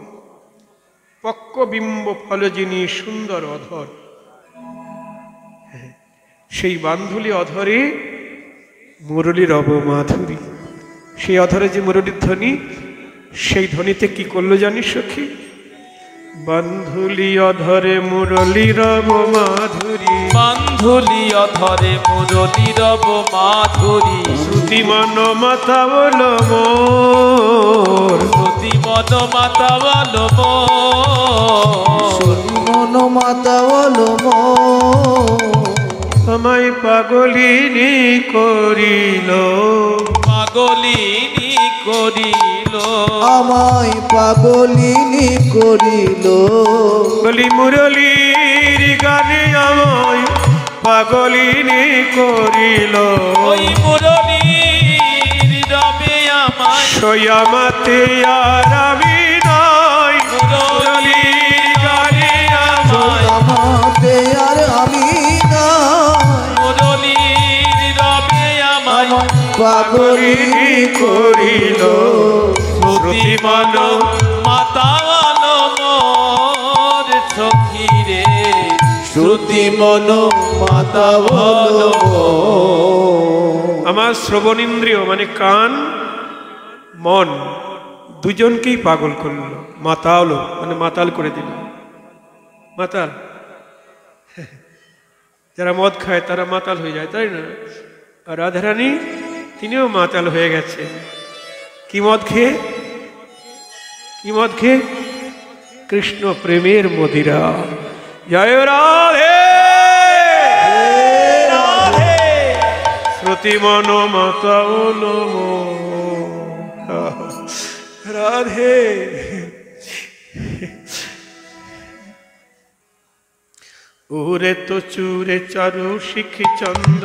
পক্ক বিম্ব ফল যিনি সুন্দর অধর, সেই বান্ধুলি অধরে মুরলী রব মাধুরী। সেই অধরে যে মুরলীর ধ্বনি, সেই ধ্বনিতে কি করলো জানিস সখী? বান্ধুলি অধরে মুরলী রব মাধুরী, বান্ধুলি অধরে মুরলী রব মাধুরী, শ্রুতি মন মাতা বলো মোর, শ্রুতি মন মাতা বলো মোর, মন মাতা বলো আমায় পাগলিনী করিল, পাগলিনী করিল, আমায় পাগলিনী করিল। বলি মুরলীর গানে আমায় পাগলিনী করিল। ওই মুরলীর রবে আমায় সয়ামাতে আর আমি নাই, মুরলীর গানে আমায়, আমাতে আর আমি নাই, মুরলীর রবে আমায় পাগলিনী করিল। শ্রুতি মন মাতাল মোর সখী রে, শ্রুতি মন মাতাল। আমার শ্রবণেন্দ্রিয় মানে কান মন দুজনকেই পাগল করলো, মাতাল মানে মাতাল করে দিল। মাতাল যারা মদ খায় তারা মাতাল হয়ে যায়, তাই না? আর রাধারানী তিনিও মাতাল হয়ে গেছে। কি মদ খেয়ে? কি মদ খেয়ে? কৃষ্ণ প্রেমের মদিরা। জয় রাধে রাধে, শ্রুতি মন মাতাল রাধে। ওরে তো চুরে চারু শিখি চন্দ্র,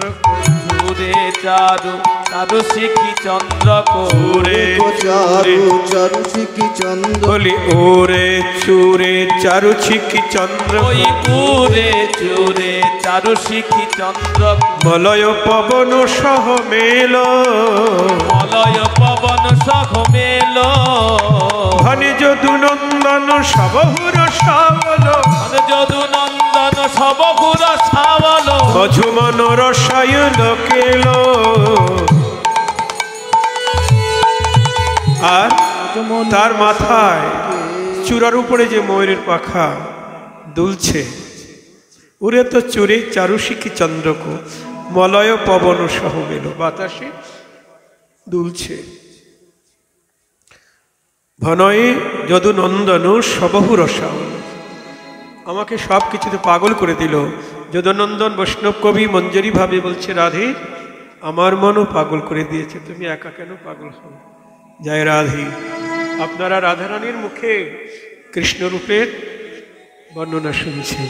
চুরে চারু চারু শিখি চন্দ্র, ওরে চারু চারু শিখি চন্দ্র। বলি ওরে চুরে চারু শিখি চন্দ্র, ওই পুরে চুরে চারু শিখি চন্দ্র, মলয় পবন সহ মেল, মলয় পবন সহ মেল, ধনি যদু নন্দন সবহুর সাবল, যদু নন্দন সবহুর সাবল, মধুমন রসায়ন কেল। আর তার মাথায় চূড়ার উপরে যে ময়ূরের পাখা দুলছে, উড়ে তো চুরে চারু শিখি চন্দ্রকো, মলয় পবন সহ মেল, বাতাসে দুলছে। ভনয়ে যদু নন্দন সবহু রসায়ন, আমাকে সব কিছুতে পাগল করে দিল। যদুনন্দন বৈষ্ণব কবি মঞ্জরি ভাবে বলছে, রাধে আমার মনও পাগল করে দিয়েছে, তুমি একা কেন পাগল হও? জয় রাধে। আপনারা রাধারানীর মুখে কৃষ্ণরূপের বর্ণনা শুনছেন।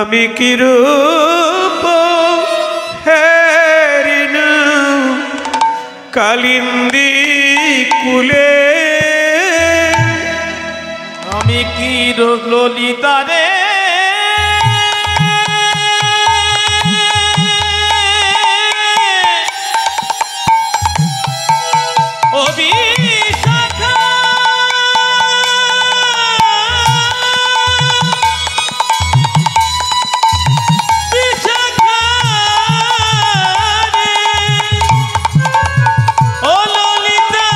আমি কি রূপ হেরিনু কালিন্দী কুলে, আমি কি ললিতা রে, ও বিশাখা, বিশাখা রে, ও ললিতা,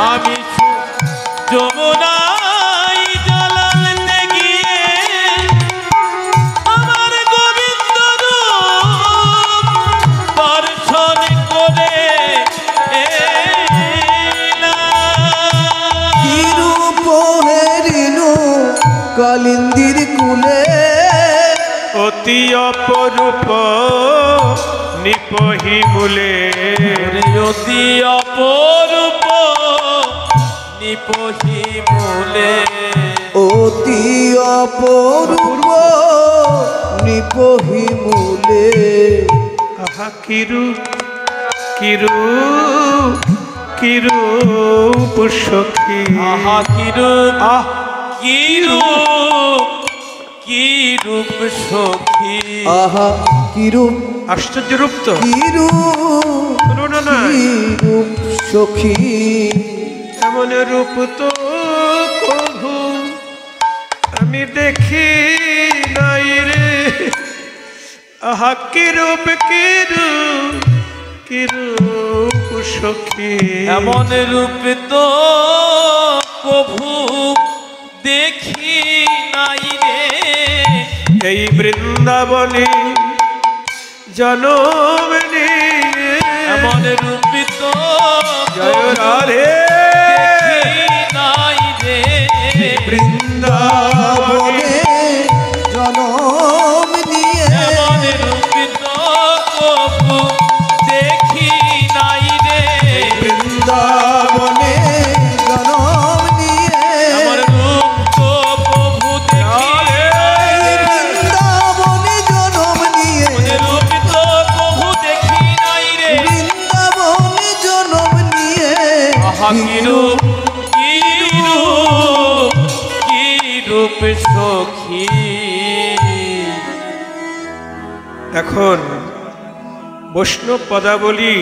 আমি যমুনায় জল আনতে গিয়ে আমার গোবিন্দ রূপ দর্শন করে কি রূপ হেরিনু কালিন্দির কুলে, অতি অপরূপ নিপহি মূলে, অতি অপরূপ নিপহি মূলে, অতি অপরূপ নিপহি মূলে। আহা কিরু কিরু কিরূপ সখী, আহা কি রূপ, আহ কি রূপ, কি রূপ সখী, আহা কি রূপ, আশ্চর্য রূপ তো, কি রূপ, তুলনা নাই। কি রূপ সখী, এমন রূপ তো কভু আমি দেখি নাই রে। আহা কি রূপ কি রূপ সখী, এমন রূপ তো কভু দেখি নাই রে। এই বৃন্দাবনে জনম নিয়ে, এমন রূপ তো জয় রাধে দেখি নাই রে। বৃন্দা কিরূপ কিরূপ কিরূপ সখী। এখন বৈষ্ণব পদাবলী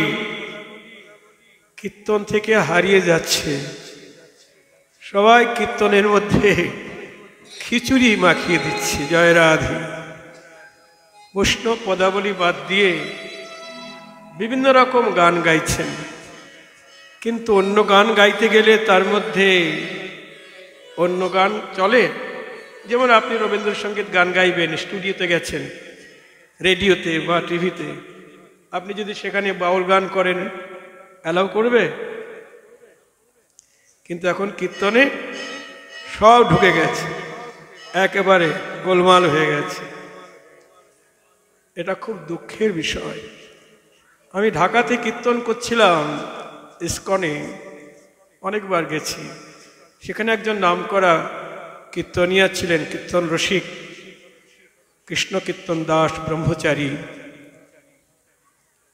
কীর্তন থেকে হারিয়ে যাচ্ছে। সবাই কীর্তনের মধ্যে খিচুড়ি মাখিয়ে দিচ্ছে। জয় রাধে। বৈষ্ণব পদাবলী বাদ দিয়ে বিভিন্ন রকম গান গাইছেন, কিন্তু অন্য গান গাইতে গেলে তার মধ্যে অন্য গান চলে। যেমন আপনি রবীন্দ্রসঙ্গীত গান গাইবেন, স্টুডিওতে গেছেন, রেডিওতে বা টিভিতে, আপনি যদি সেখানে বাউল গান করেন অ্যালাউ করবে? কিন্তু এখন কীর্তনে সব ঢুকে গেছে, একেবারে গোলমাল হয়ে গেছে। এটা খুব দুঃখের বিষয়। আমি ঢাকাতে কীর্তন করছিলাম, ইস্কনে অনেকবার গেছি। সেখানে একজন নামকরা কীর্তনিয়া ছিলেন, কীর্তন রসিক, কৃষ্ণ কীর্তন দাস ব্রহ্মচারী।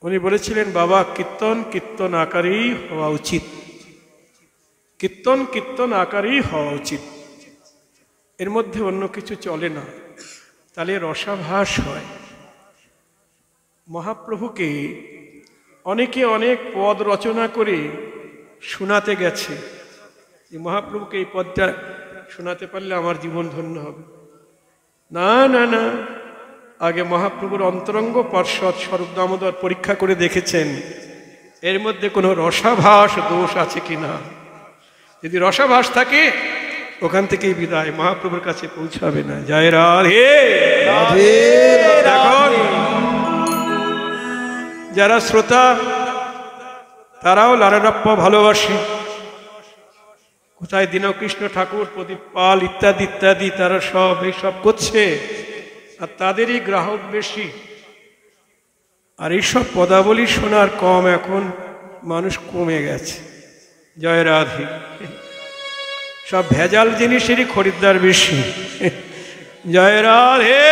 উনি বলেছিলেন, বাবা কীর্তন কীর্তন আকারেই হওয়া উচিত, কীর্তন কীর্তন আকারেই হওয়া উচিত, এর মধ্যে অন্য কিছু চলে না, তাহলে রসাভাস হয়। মহাপ্রভুকে অনেকে অনেক পদ রচনা করে শোনাতে গেছে। এই মহাপ্রভুকে এই পদটা শোনাতে পারলে আমার জীবন ধন্য হবে। না না না, আগে মহাপ্রভুর অন্তরঙ্গ পার্ষদ স্বরূপ দামোদর পরীক্ষা করে দেখেছেন এর মধ্যে কোনো রসাভাস দোষ আছে কিনা। যদি রসাভাস থাকে ওখান থেকেই বিদায়, মহাপ্রভুর কাছে পৌঁছাবে না। জয় রাধে। এখন যারা শ্রোতা তারাও লারারাপ্পা ভালোবাসে। কোথায় দীনকৃষ্ণ ঠাকুর, প্রদীপ পাল ইত্যাদি ইত্যাদি, তারা সব এইসব করছে, আর তাদেরই গ্রাহক বেশি। আর এইসব পদাবলী শোনার কম, এখন মানুষ কমে গেছে। জয় রাধে। সব ভেজাল জিনিসেরই খরিদ্দার বেশি। জয় রাধে।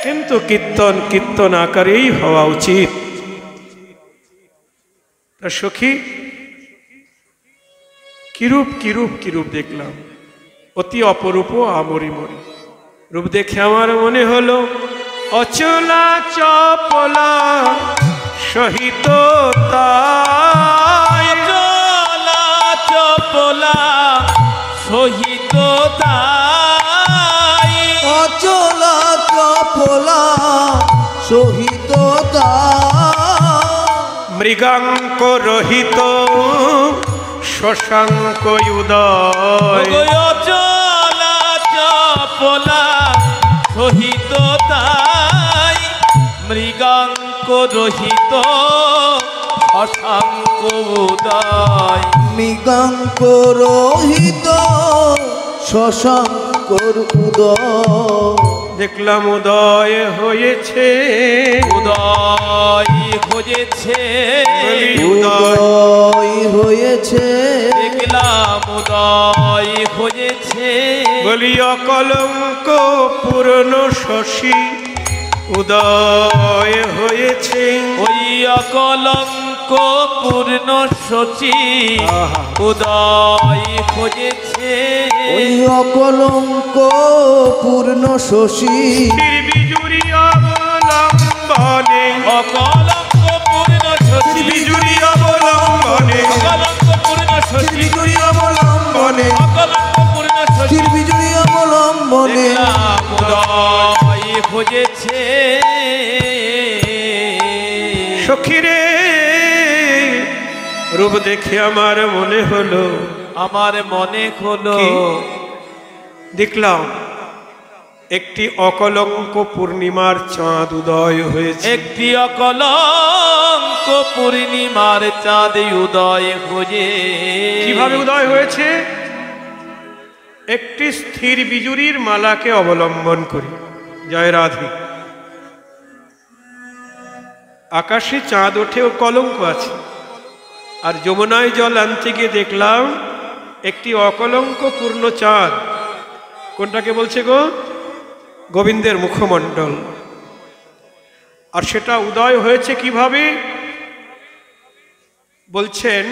কিন্তু কীর্তন কীর্তন আকারেই হওয়া উচিত। তা সখী, কিরূপ কিরূপ কিরূপ দেখলাম, অতি অপরূপ আমরি মরি। রূপ দেখে আমার মনে হলো অচলা চপলা সহিত তাই, অচলা চপলা সহিত তাই, অচলা চপলা সহিত মৃগাঙ্ক রহিত শশাঙ্ক উদয়। অচলা চপলা সহিত তাই, মৃগাঙ্ক রহিত অশাঙ্ক উদয়। মৃগাঙ্ক রহিত শশাঙ্কর উদয়। দেখলাম উদয় হয়েছে, উদয় হয়েছে, উদয় হয়েছে, দেখলাম উদয় হয়েছে। বলি অকলঙ্ক পূর্ণ শশী উদয় হয়েছে। ওই অকলঙ্ক পূর্ণ শচী উদয় হয়েছে। ওই অকলঙ্ক পূর্ণ শশী বিজুরি অবলম্বনে, অকলঙ্ক পূর্ণ শচী বিজুরি অবলম্বনে, অকলঙ্ক পূর্ণ শচী বিজুরি অবলম্বনে, অকলঙ্ক পূর্ণ শচী বিজুরি অবলম্বনে। দেখলাম উদয় হয়েছে। সখীরে রূপ দেখে আমার মনে হলো, আমার মনে হলো কি? দেখলাম একটি অকলঙ্ক পূর্ণিমার চাঁদ উদয় হয়েছে। একটি অকলঙ্ক পূর্ণিমার চাঁদ উদয় হয়ে। কিভাবে উদয় হয়েছে? একটি স্থির বিজুরির মালাকে অবলম্বন করি। জয় রাধে। আকাশে চাঁদ ওঠে, ওর কলঙ্ক আছে। আর যমুনায় জল আনতে গিয়ে দেখলাম একটি অকলঙ্ক পূর্ণ চাঁদ। কোনটাকে বলছে গো? গোবিন্দের মুখমণ্ডল। আর সেটা উদয় হয়েছে কিভাবে? বলছেন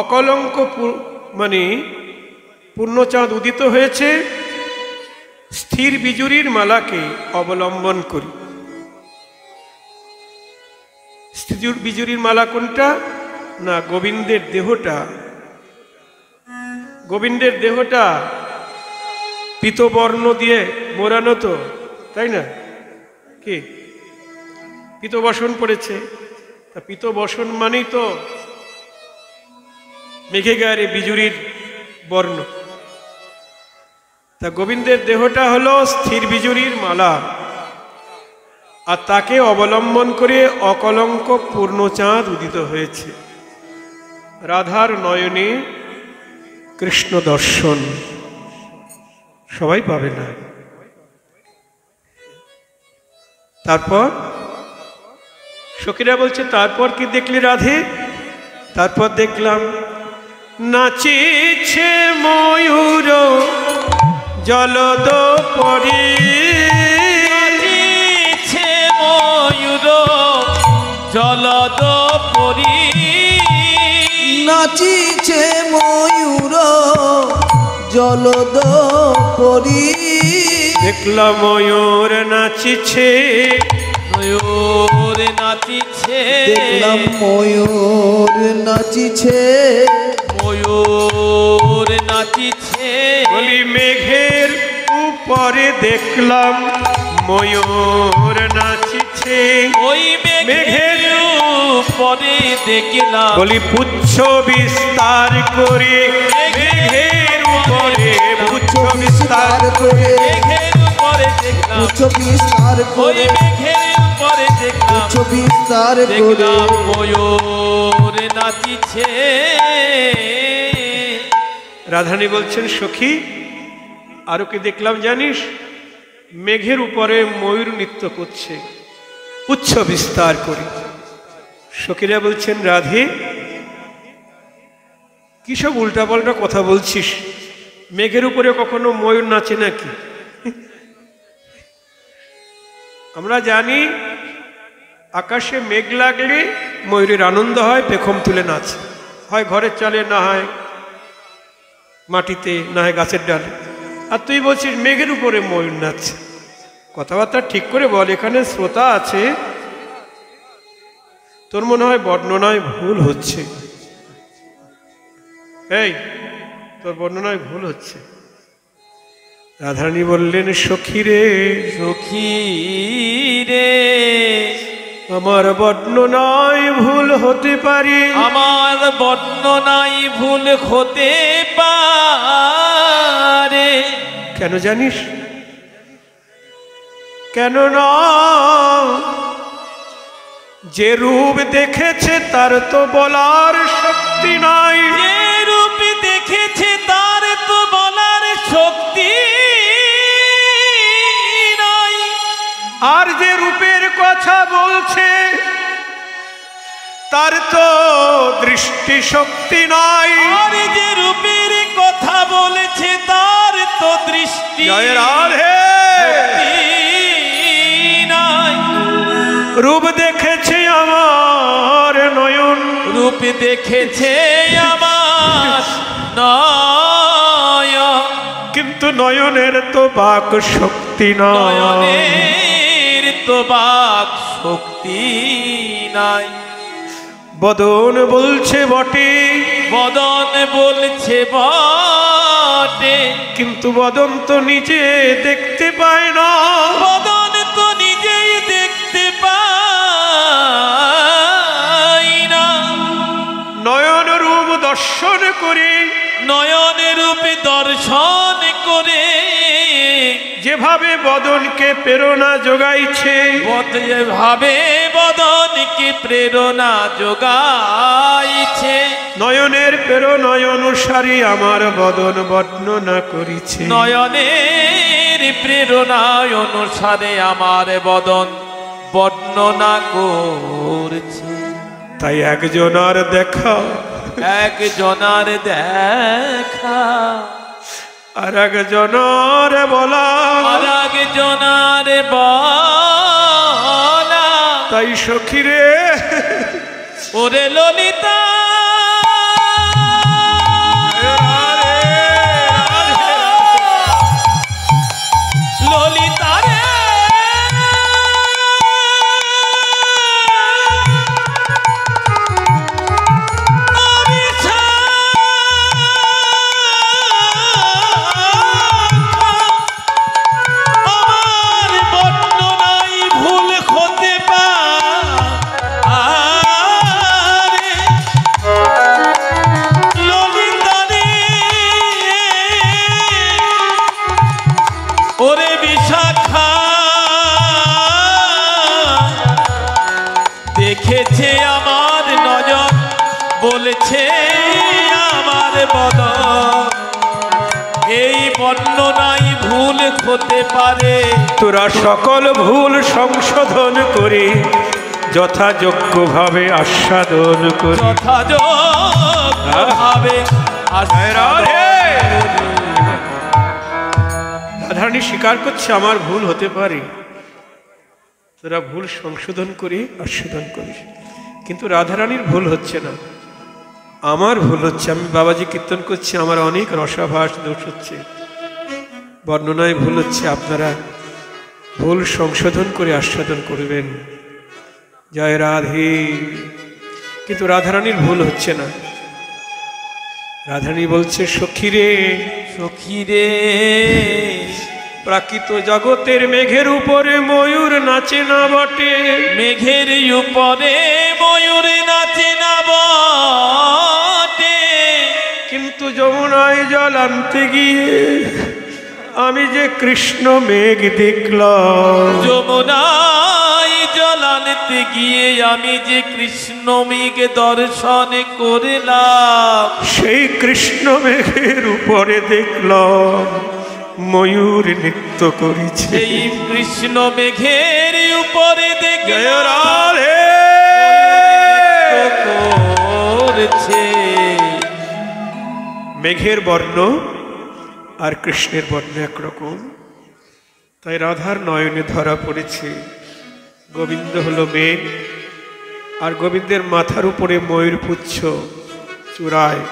অকলঙ্ক মানে পূর্ণচাঁদ উদিত হয়েছে স্থির বিজুরির মালাকে অবলম্বন করি। স্থির বিজুরির মালা কোনটা? না, গোবিন্দের দেহটা। গোবিন্দের দেহটা পীতবর্ণ দিয়ে মোড়ানো তো, তাই না? কি পীতবসন পড়েছে? তা পীতবসন মানেই তো মেঘে গায়ে বিজুরির বর্ণ। তা গোবিন্দের দেহটা হলো স্থির বিজুরির মালা, আর তাকে অবলম্বন করে অকলঙ্ক পূর্ণচাঁদ উদিত হয়েছে। রাধার নয়নে কৃষ্ণ দর্শন সবাই পাবে না। তারপর সখীরা বলছে, তারপর কি দেখলি রাধে? তারপর দেখলাম নাচিছে ময়ূর জলদ পরি, নাচিছে ময়ূর জলদ পরি, নাচিছে ময়ূর জলদ পরি। দেখলাম ময়ূর নাচিছে, ময়ূর নাচিছে, দেখলাম ময়ূর নাচিছে, ময়ূর নাচিছে। বলি মেঘের উপরে দেখলাম ময়ূর নাচিছে, ওই মেঘের উপরে দেখলাম, বলি পুচ্ছ বিস্তার করে মেঘের উপরে পুচ্ছ বিস্তার করে, মেঘের উপরে দেখলাম, উচ্চ বিস্তার ওই করে, মেঘের উপরে দেখলাম, উচ্চ বিস্তার করে। দেখলাম ময়ূর নাচিছে। রাধারানী বলছেন, সখী আরো কি দেখলাম জানিস? মেঘের উপরে ময়ূর নৃত্য করছে পুচ্ছ বিস্তার করে। সখীরা বলছেন, রাধে কি সব উল্টাপাল্টা কথা বলছিস? মেঘের উপরে কখনো ময়ূর নাচে নাকি? আমরা জানি আকাশে মেঘ লাগলে ময়ূরের আনন্দ হয়, পেখম তুলে নাচে, হয় ঘরের চালে, না হয় মাটিতে, না হয় গাছের ডালে। আর তুই বলছিস মেঘের উপরে ময়ূর নাচছে। কথাবার্তা ঠিক করে বল, এখানে শ্রোতা আছে, তোর মনে হয় বর্ণনায় ভুল হচ্ছে। এই তোর বর্ণনায় ভুল হচ্ছে। রাধারানী বললেন, সখী রে, সখী রে, আমার বর্ণনায় ভুল হতে পারে, আমার বর্ণনায় ভুল হতে পারে। কেন জানিস? কেন না, যে রূপ দেখেছে তার তো বলার শক্তি নাই, যে রূপ দেখেছে তার তো বলার শক্তি নাই, আর যে রূপের কথা বলছে তার তো দৃষ্টি শক্তি নাই, আর যে রূপের কথা বলেছে তার তো দৃষ্টি জয় রাধে নাই। রূপ দেখেছে আমার নয়ন, রূপ দেখেছে আমার নয়ন, কিন্তু নয়নের তো বাক শক্তি নয়, নয়নের তো বাক শক্তি নাই। বদন বলছে বটে, বদন বলছে বটে, কিন্তু বদন তো নিজে দেখতে পায় না, বদন তো নিজেই দেখতে পায় না। নয়ন রূপ দর্শন করে, নয়ন রূপে দর্শন করে, যেভাবে বদনকে প্রেরণা যোগাইছে, যেভাবে বদনকে প্রেরণা যোগাইছে, নয়নের প্রেরণায় অনুসারী আমার বদন বর্ণনা করিছে, নয়নের প্রেরণায় অনুসারে আমার বদন বর্ণনা করছে। তাই একজনার দেখা, একজনার দেখা, আর একজনার বলা, আর একজনার বলা। তাই সখী রে ওরে ললিতা ললিতা রে দেখেছে আমার নজর বলেছে আমার বদন এই বর্ণনাই ভুল হতে পারে তোরা সকল ভুল সংশোধন করে যথাযোগ্যভাবে আস্বাদন করি যথাযোগ্যভাবে রাধারানী স্বীকার করছে আমার ভুল হতে পারে, তোরা ভুল সংশোধন করে আস্বাদন করিস। কিন্তু রাধারানীর ভুল হচ্ছে না, আমার ভুল হচ্ছে। আমি বাবাজি কীর্তন করছি, আমার অনেক রসাভাস দোষ হচ্ছে, বর্ণনায় ভুল হচ্ছে। আপনারা ভুল সংশোধন করে আস্বাদন করবেন। জয় রাধে। কিন্তু রাধারানীর ভুল হচ্ছে না। রাধারানী বলছে সখী রে সখী রে প্রাকৃত জগতের মেঘের উপরে ময়ূর নাচে না বটে, মেঘের উপরে ময়ূর নাচে না বটে, কিন্তু যমুনায় জল আনতে গিয়ে আমি যে কৃষ্ণ মেঘ দেখলাম। যমুনায় জল আনতে গিয়ে আমি যে কৃষ্ণ মেঘ দর্শন করলাম, সেই কৃষ্ণ মেঘের উপরে দেখলাম ময়ূর নৃত্য করেছে। সেই কৃষ্ণ মেঘের উপরে দেখে করছে। মেঘের বর্ণ আর কৃষ্ণের বর্ণ একরকম, তাই রাধার নয়নে ধরা পড়েছে গোবিন্দ হলো মেঘ, আর গোবিন্দের মাথার উপরে ময়ূর পুচ্ছ চূড়ায়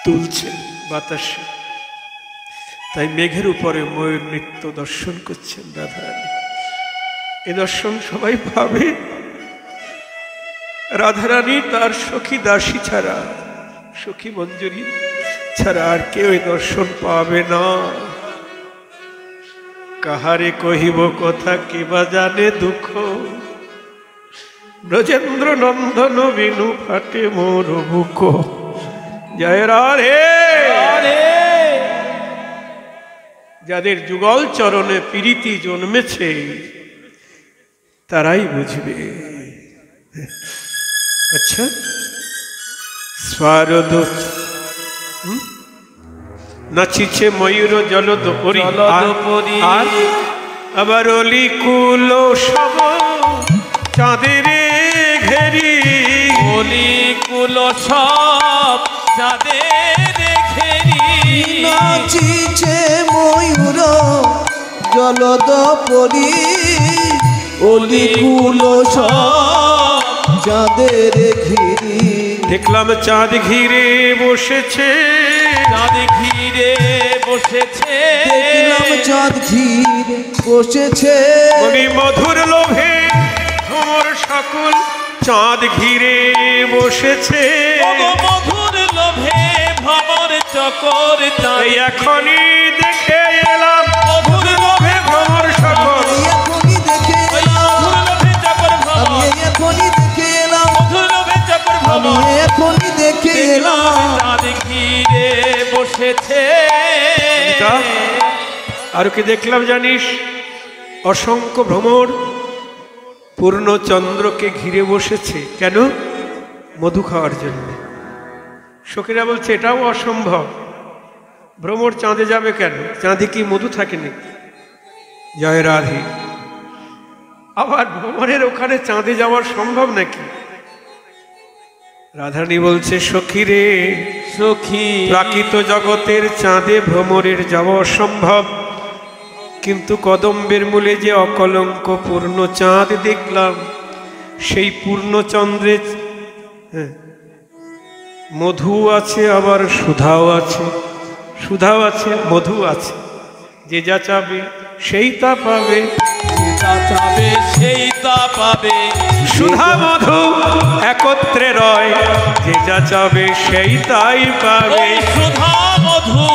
তুলছে বাতাসে, তাই মেঘের উপরে ময়ূর নৃত্য দর্শন করছেন রাধারানী। এ দর্শন সবাই পাবে, রাধারানী তার সখী দাসী ছাড়া, সখী মঞ্জুরি ছাড়া আর কেউ এই দর্শন পাবে না। কাহারে কহিব কথা কিবা জানে দুঃখ, ব্রজেন্দ্র নন্দন বিনু ফাটে মোর বুক। জয় রাধে। যাদের যুগল চরণে প্রীতি জন্মেছে তারাই বুঝবে। আচ্ছা, স্বারদ নাচিছে ময়ূর জলদপরি, আর আবার অলি কুল সব চাঁদের ঘেরি, অলি কুল সব চাঁদের ঘেরি, নাচিছে ময়ূর জলদপরি, অলি কুল সব চাঁদের ঘিরি। দেখলাম চাঁদ ঘিরে বসেছে, চাঁদ ঘিরে বসেছে, দেখলাম চাঁদ ঘিরে বসেছে, বলি মধুর লোভে ভ্রমর সকল চাঁদ ঘিরে বসেছে। মধুর লোভে ভ্রমর চকর চাঁদ এখনই দেখে এলাম মধুর লোভে ভ্রমর সকল, এখনই দেখে মধুর লোভে চকর ভ্রমর, আমি এখনই দেখে এলাম, মধুর লোভে চকর আমি ভ্রমর, এখনই দেখে এলাম। চাঁদ ঘিরে বসেছে। আর কি দেখলাম জানিস? অসংখ্য ভ্রমর পূর্ণচন্দ্রকে ঘিরে বসেছে। কেন? মধু খাওয়ার জন্য। সখীরা বলছে এটাও অসম্ভব, ভ্রমর চাঁদে যাবে কেন? চাঁদে কি মধু থাকে নাকি? জয় রাধে। আবার ভ্রমরের ওখানে চাঁদে যাওয়া সম্ভব নাকি? রাধারানী বলছে সখী রে সখী, প্রাকৃত জগতের চাঁদে ভ্রমরের যাওয়া অসম্ভব, কিন্তু কদম্বের মূলে যে অকলঙ্ক পূর্ণ চাঁদ দেখলাম, সেই পূর্ণচন্দ্রে হ্যাঁ, মধু আছে আবার সুধাও আছে, সুধাও আছে মধু আছে, যে যা চাবে সেই তা পাবে, যা চাবে সেই তা পাবে। সুধা মধু একত্রে রয়, যে যা চাবে সেই তাই পাবে। ওই সুধা মধু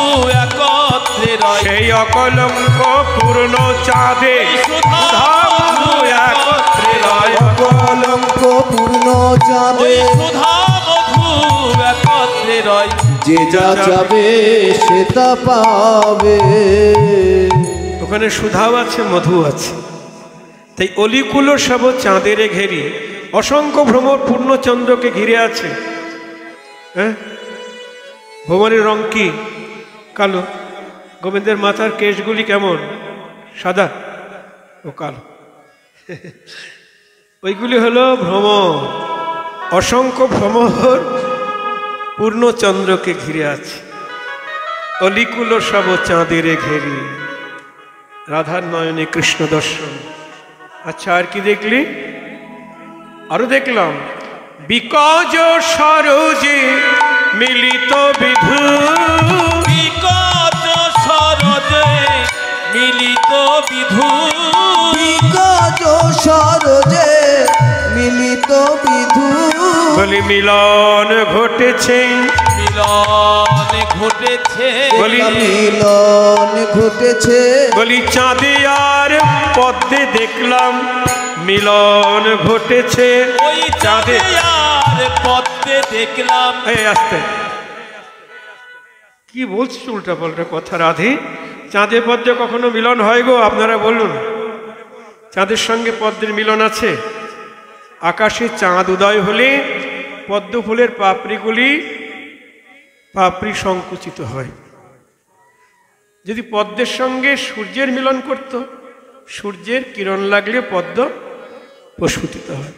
একত্রে রয়, সেই অকলঙ্ক পূর্ণ চাঁদে সুধা মধু একত্রে রয়। কলঙ্ক পূর্ণ যাবে, ওই সুধা মধু একত্রে রয়, যে যা যাবে সে তা পাবে। ওখানে সুধাও আছে মধু আছে। তাই অলিকুল সব চাঁদের ঘেরি, অসংখ্য ভ্রমর পূর্ণচন্দ্রকে ঘিরে আছে। হ্যাঁ, ভ্রমরের রং কি? কালো। গোবিন্দের মাথার কেশগুলি কেমন? সাদা ও কালো। ওইগুলি হলো ভ্রমর, অসংখ্য ভ্রমর পূর্ণচন্দ্রকে ঘিরে আছে। অলিকুল সব চাঁদের ঘেরি, রাধার নয়নে কৃষ্ণ দর্শন। আচ্ছা, আর কি দেখলি? আরো দেখলাম বিকজ সরোজে মিলিত বিধু, বিকট সরজে মিলিত বিধু, বিকজ সরজে মিলিত বিধু, বলি মিলন ঘটেছে, মিলন ঘটেছে, বলি মিলন ঘটেছে, বলি চাঁদে আর পদ্মে দেখলাম মিলন ঘটেছে। ওই চাঁদে আর পদ্মে দেখলাম। এই আসতে, কি বলছিস উল্টা পাল্টা কথা রাধে? চাঁদে পদ্মে কখনো মিলন হয় গো? আপনারা বলুন, চাঁদের সঙ্গে পদ্মের মিলন আছে? আকাশে চাঁদ উদয় হলে পদ্ম ফুলের পাপড়ি সংকুচিত হয়। যদি পদ্মের সঙ্গে সূর্যের মিলন করত, সূর্যের কিরণ লাগলে পদ্ম প্রস্ফুটিত হয়।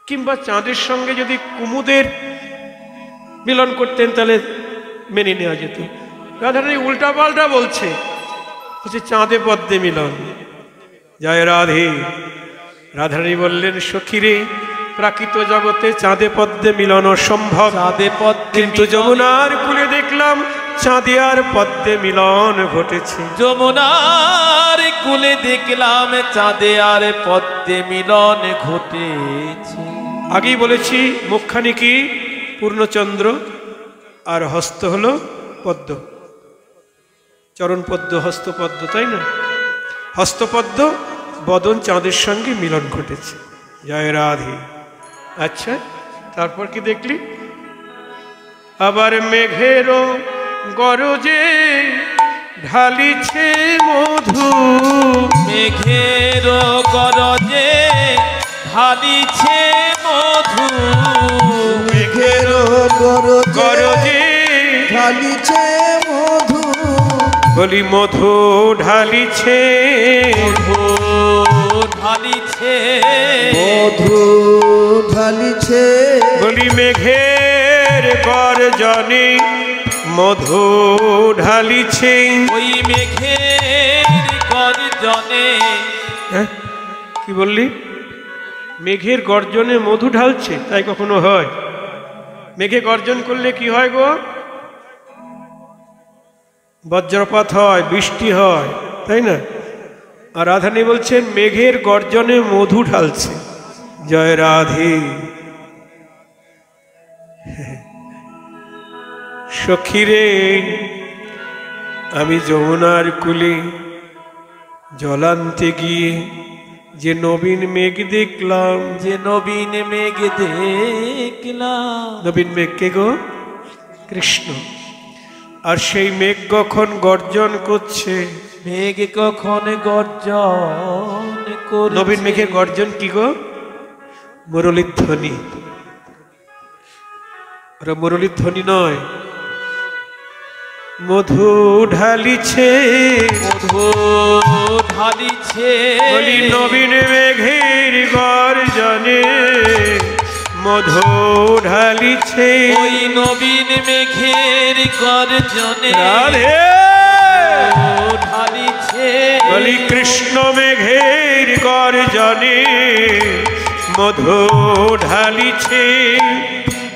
কিংবা চাঁদের সঙ্গে যদি কুমুদের মিলন করতেন তাহলে মেনে নেওয়া যেত। রাধারানী উল্টা পাল্টা বলছে, চাঁদে পদ্মে মিলন। জয় রাধে। রাধারানী বললেন, সখীরে, প্রাকৃত জগতে চাঁদে পদ্মে মিলন অসম্ভব, চাঁদে পদ্মে কিন্তু যমুনার কূলে দেখলাম চাঁদে আর পদ্মে মিলন ঘটেছে। যমুনার কূলে দেখলাম চাঁদে আর পদ্মে মিলন ঘটেছে। আগেই বলেছি মুখখানি কি? পূর্ণচন্দ্র, আর হস্ত হলো পদ্ম, চরণ পদ্ম, হস্তপদ্ম, তাই না? হস্তপদ্ম, বদন চাঁদের সঙ্গে মিলন ঘটেছে। জয় রাধে। আচ্ছা, তারপর কি দেখলি? আবার মেঘেরও গরজে ঢালিছে মধু, মেঘের গরজে ঢালিছে মধু, মেঘের গরজে গরজে ঢালিছে মধু, বলি মধু ঢালিছে, মধু ঢালিছে, মধু ঢালিছে, বলি মেঘের গর্জনে মধু ঢালিছে। ওই মেঘের গর্জনে। হ্যাঁ, কি বললি? মেঘের গর্জনে মধু ঢালছে? তাই কখনো হয়? মেঘে গর্জন করলে কি হয় গো? বজ্রপাত হয়, বৃষ্টি হয়, তাই না? আর রাধারানী বলছেন মেঘের গর্জনে মধু ঢালছে। জয় রাধে। সখীরে, আমি যমুনার কূলে জলান্তে গিয়ে যে নবীন মেঘ দেখলাম, যে নবীন মেঘ দেখলাম। নবীন মেঘ কে গো? কৃষ্ণ। আর সেই মেঘ কখন গর্জন করছে? মেঘ কখন গর্জন করছে? নবীন মেঘের গর্জন কি গো? মুরলীর ধ্বনি। ওরা মুরলীর ধ্বনি নয়, মধু ঢালিছে, মধু ঢালিছে, বলি নবীন মেঘের গর্জনে মধু ঢালিছে। ওই নবীন মেঘের গর্জনে রাধে ঢালিছে, বলি কৃষ্ণ মেঘের গর্জনে মধু ঢালিছে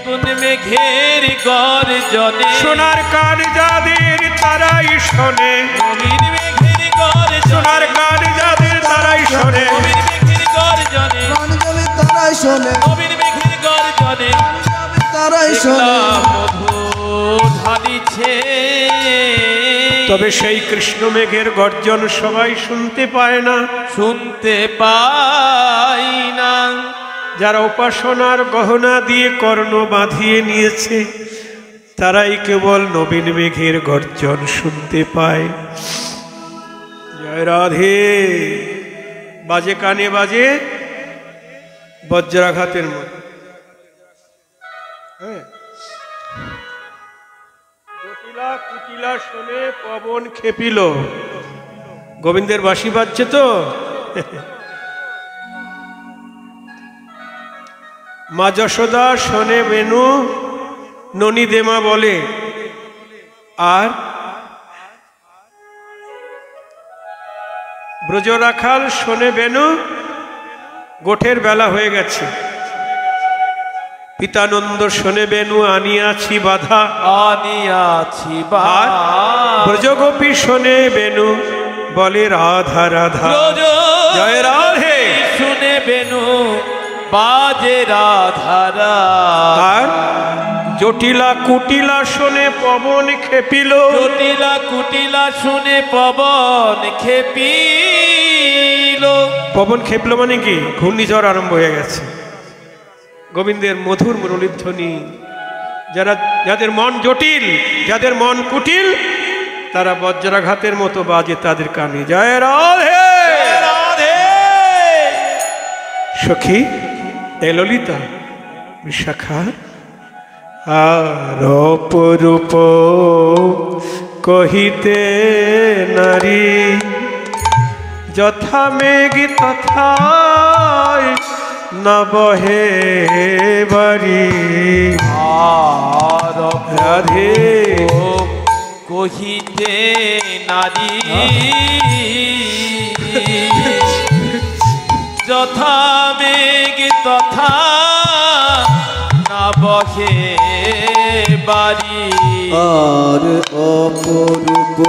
কোন মেঘের গর্জনে সোনার কান যাদের তারাই শোনে নবীন মেঘের গর্জনে সোনার কান যাদের তারাই শোনে নবীন মেঘের গর্জনে গান যাবে তারাই শোনে নবীন মেঘের গর্জনে তারাই শোনে মধু ঢালিছে তবে সেই কৃষ্ণ মেঘের গর্জন সবাই শুনতে পায় না শুনতে পাই না যারা উপাসনার গহনা দিয়ে কর্ণ বাঁধিয়ে নিয়েছে তারাই কেবল নবীন মেঘের গর্জন শুনতে পায়। জয় রাধে। বাজে কানে বাজে বজ্রাঘাতের মতো। জটিলা কুটিলা শোনে পবন খেপিল। গোবিন্দের বাঁশি বাজছে তো। মা যশোদা শোনে বেনু ননী দেমা বলে আর ব্রজরাখাল শোনে বেনু গোঠের বেলা হয়ে গেছে। পিতানন্দ শোনে বেনু আনিয়াছি বাধা আনিয়াছি আর ব্রজগোপী শোনে বেনু বলে রাধা রাধা। জয় রাধে। শুনে বেনু বাজে রাধা আর জটিলা কুটিলা শোনে পবন খেপিল। জটিলা কুটিলা শুনে পবন খেপিল। পবন খেপলো মানে কি ঘূর্ণিঝড় আরম্ভ হয়ে গেছে। গোবিন্দের মধুর মুরলীধ্বনি যাদের মন জটিল যাদের মন কুটিল তারা বজ্রাঘাতের মতো বাজে তাদের কানে। জয় রাধে রাধে। সখী এ ললিতা বিশাখা আর অপরূপ কহিতে নারী যথা মেঘ তথা না বহে বাড়ি। আর রাধে কহিতে নারী যথা মেঘ তথা না বহে বাড়ি। আর অপরূপ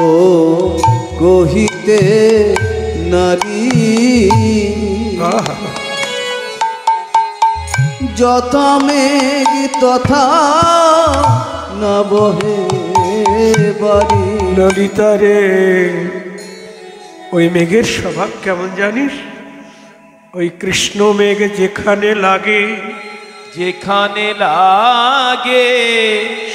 কহিতে নারী যথা মেঘ তথা না বহে বাড়ি। ললিতা রে ওই মেঘের স্বভাব কেমন জানিস? ওই কৃষ্ণ মেঘ যেখানে লাগে যেখানে লাগে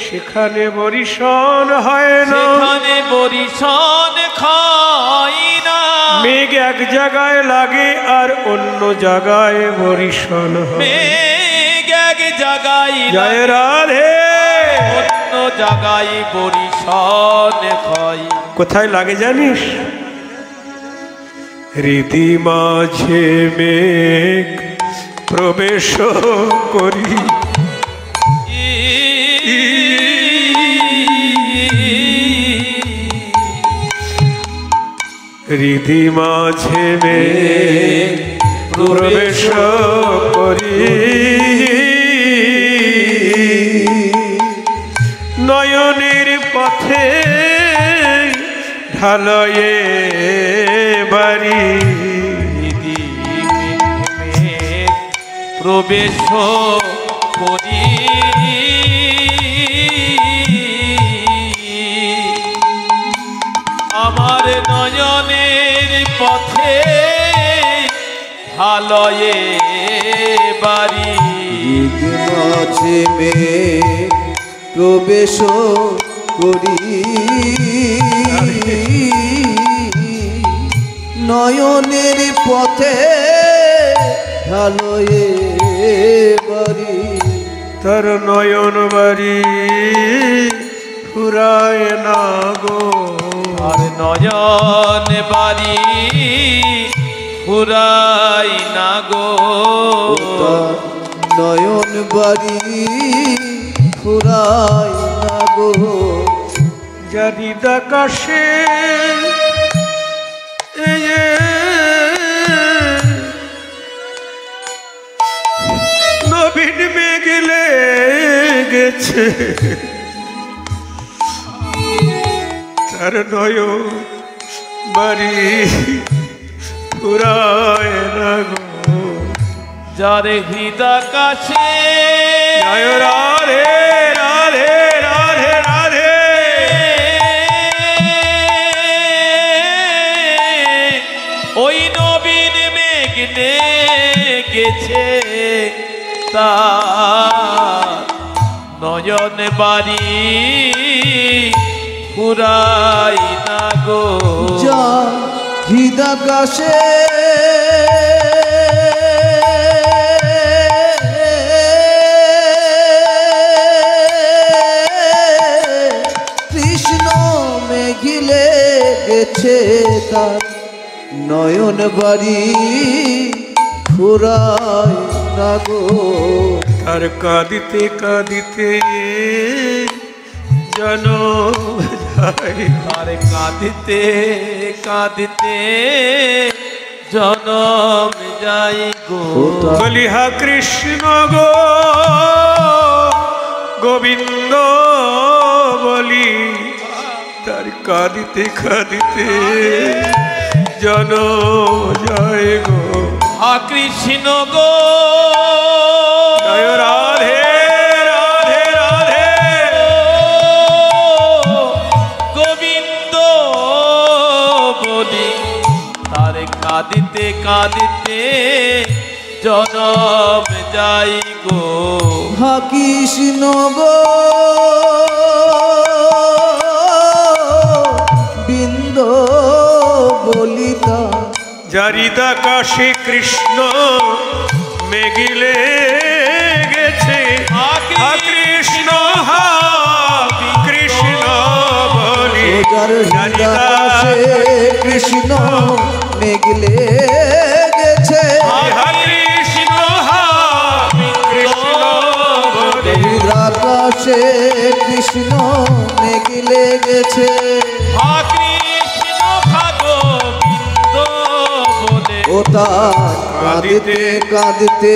সেখানে বরিশন হয় না। সেখানে বরিশন খাই না। মেঘ এক জায়গায় লাগে আর অন্য জায়গায় বরিশন হয়। মেঘ এক জায়গায় জয় রাধে। অন্য জায়গায় বরিশন খাই। কোথায় লাগে জানিস? হৃদি মাঝে মেঘ প্রবেশ করি হৃদি মাঝে মেঘ প্রবেশ করি নয়নের পথে ঢালয়ে বাড়ি। প্রবেশ করি আমার নয়নের পথে ভালয়ে বাড়ি। মাঝে মেঘ প্রবেশ করি নয়নের পথে ভালোয়ে বাড়ি। তার নয়ন বাড়ি ফুরায় না গো। আর নয়ন বাড়ি ফুরাই না গো। নয়ন বাড়ি ফুরাই না গো। জানি আকাশে গেছে তার নয়ন বাড়ি ফুরায় না গো। যার হৃদাকাশে রাধে রাধে রাধে রাধে ওই নবীন মেঘ গেছে তার নয়ন বাড়ি ফুরাই না গো। যা হৃদাকাশে কৃষ্ণ মেঘিলে গেছে তার নয়ন বাড়ি ফুরায় না গো। আর কাঁদিতে কাঁদিতে জনম যায় আর কাঁদিতে কাঁদিতে জনম যাই গো। বলি হা কৃষ্ণ গো গোবিন্দ বলি তার কাঁদিতে কাঁদিতে জনম যায় গো। হা কৃষ্ণ গো জয় রাধে রাধে রাধে গোবিন্দ বলি তার কাঁদিতে কাঁদিতে জনম যাই গো। হা কৃষ্ণ গো বিন্দ বলিতা জারিদাকাশে কৃষ্ণ মেঘিলে গেছে কৃষ্ণ হা কৃষ্ণ বলি যার হৃদাকাশে কৃষ্ণ মেঘলে গেছে হা কৃষ্ণ হা কৃষ্ণ বলি হৃদাকাশে কৃষ্ণ মেঘলে গেছে হা কৃষ্ণ গোবিন্দ বলে ও তার কাঁদিতে কাঁদিতে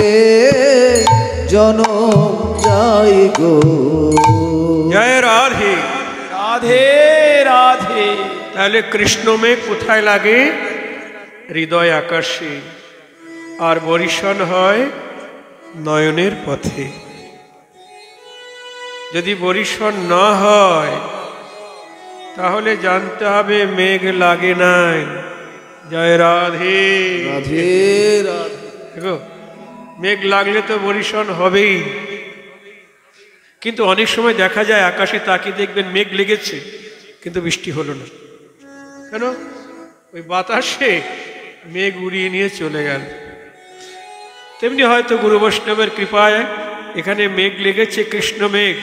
জনম যাই গো। জয় রাধে রাধে রাধে। তাহলে কৃষ্ণমেঘ কোথায় লাগে? হৃদয় আকাশে, আর বরিশন হয় নয়নের পথে। যদি বরিশন না হয় তাহলে জানতে হবে মেঘ লাগে নাই। জয় রাধে রাধে রাধে। দেখো, মেঘ লাগলে তো বরিশন হবেই, কিন্তু অনেক সময় দেখা যায় আকাশে তাকিয়ে দেখবেন মেঘ লেগেছে কিন্তু বৃষ্টি হলো না। কেন? ওই বাতাসে মেঘ উড়িয়ে নিয়ে চলে গেল। তেমনি হয়তো গুরু বৈষ্ণবের কৃপায় এখানে মেঘ লেগেছে, কৃষ্ণ মেঘ,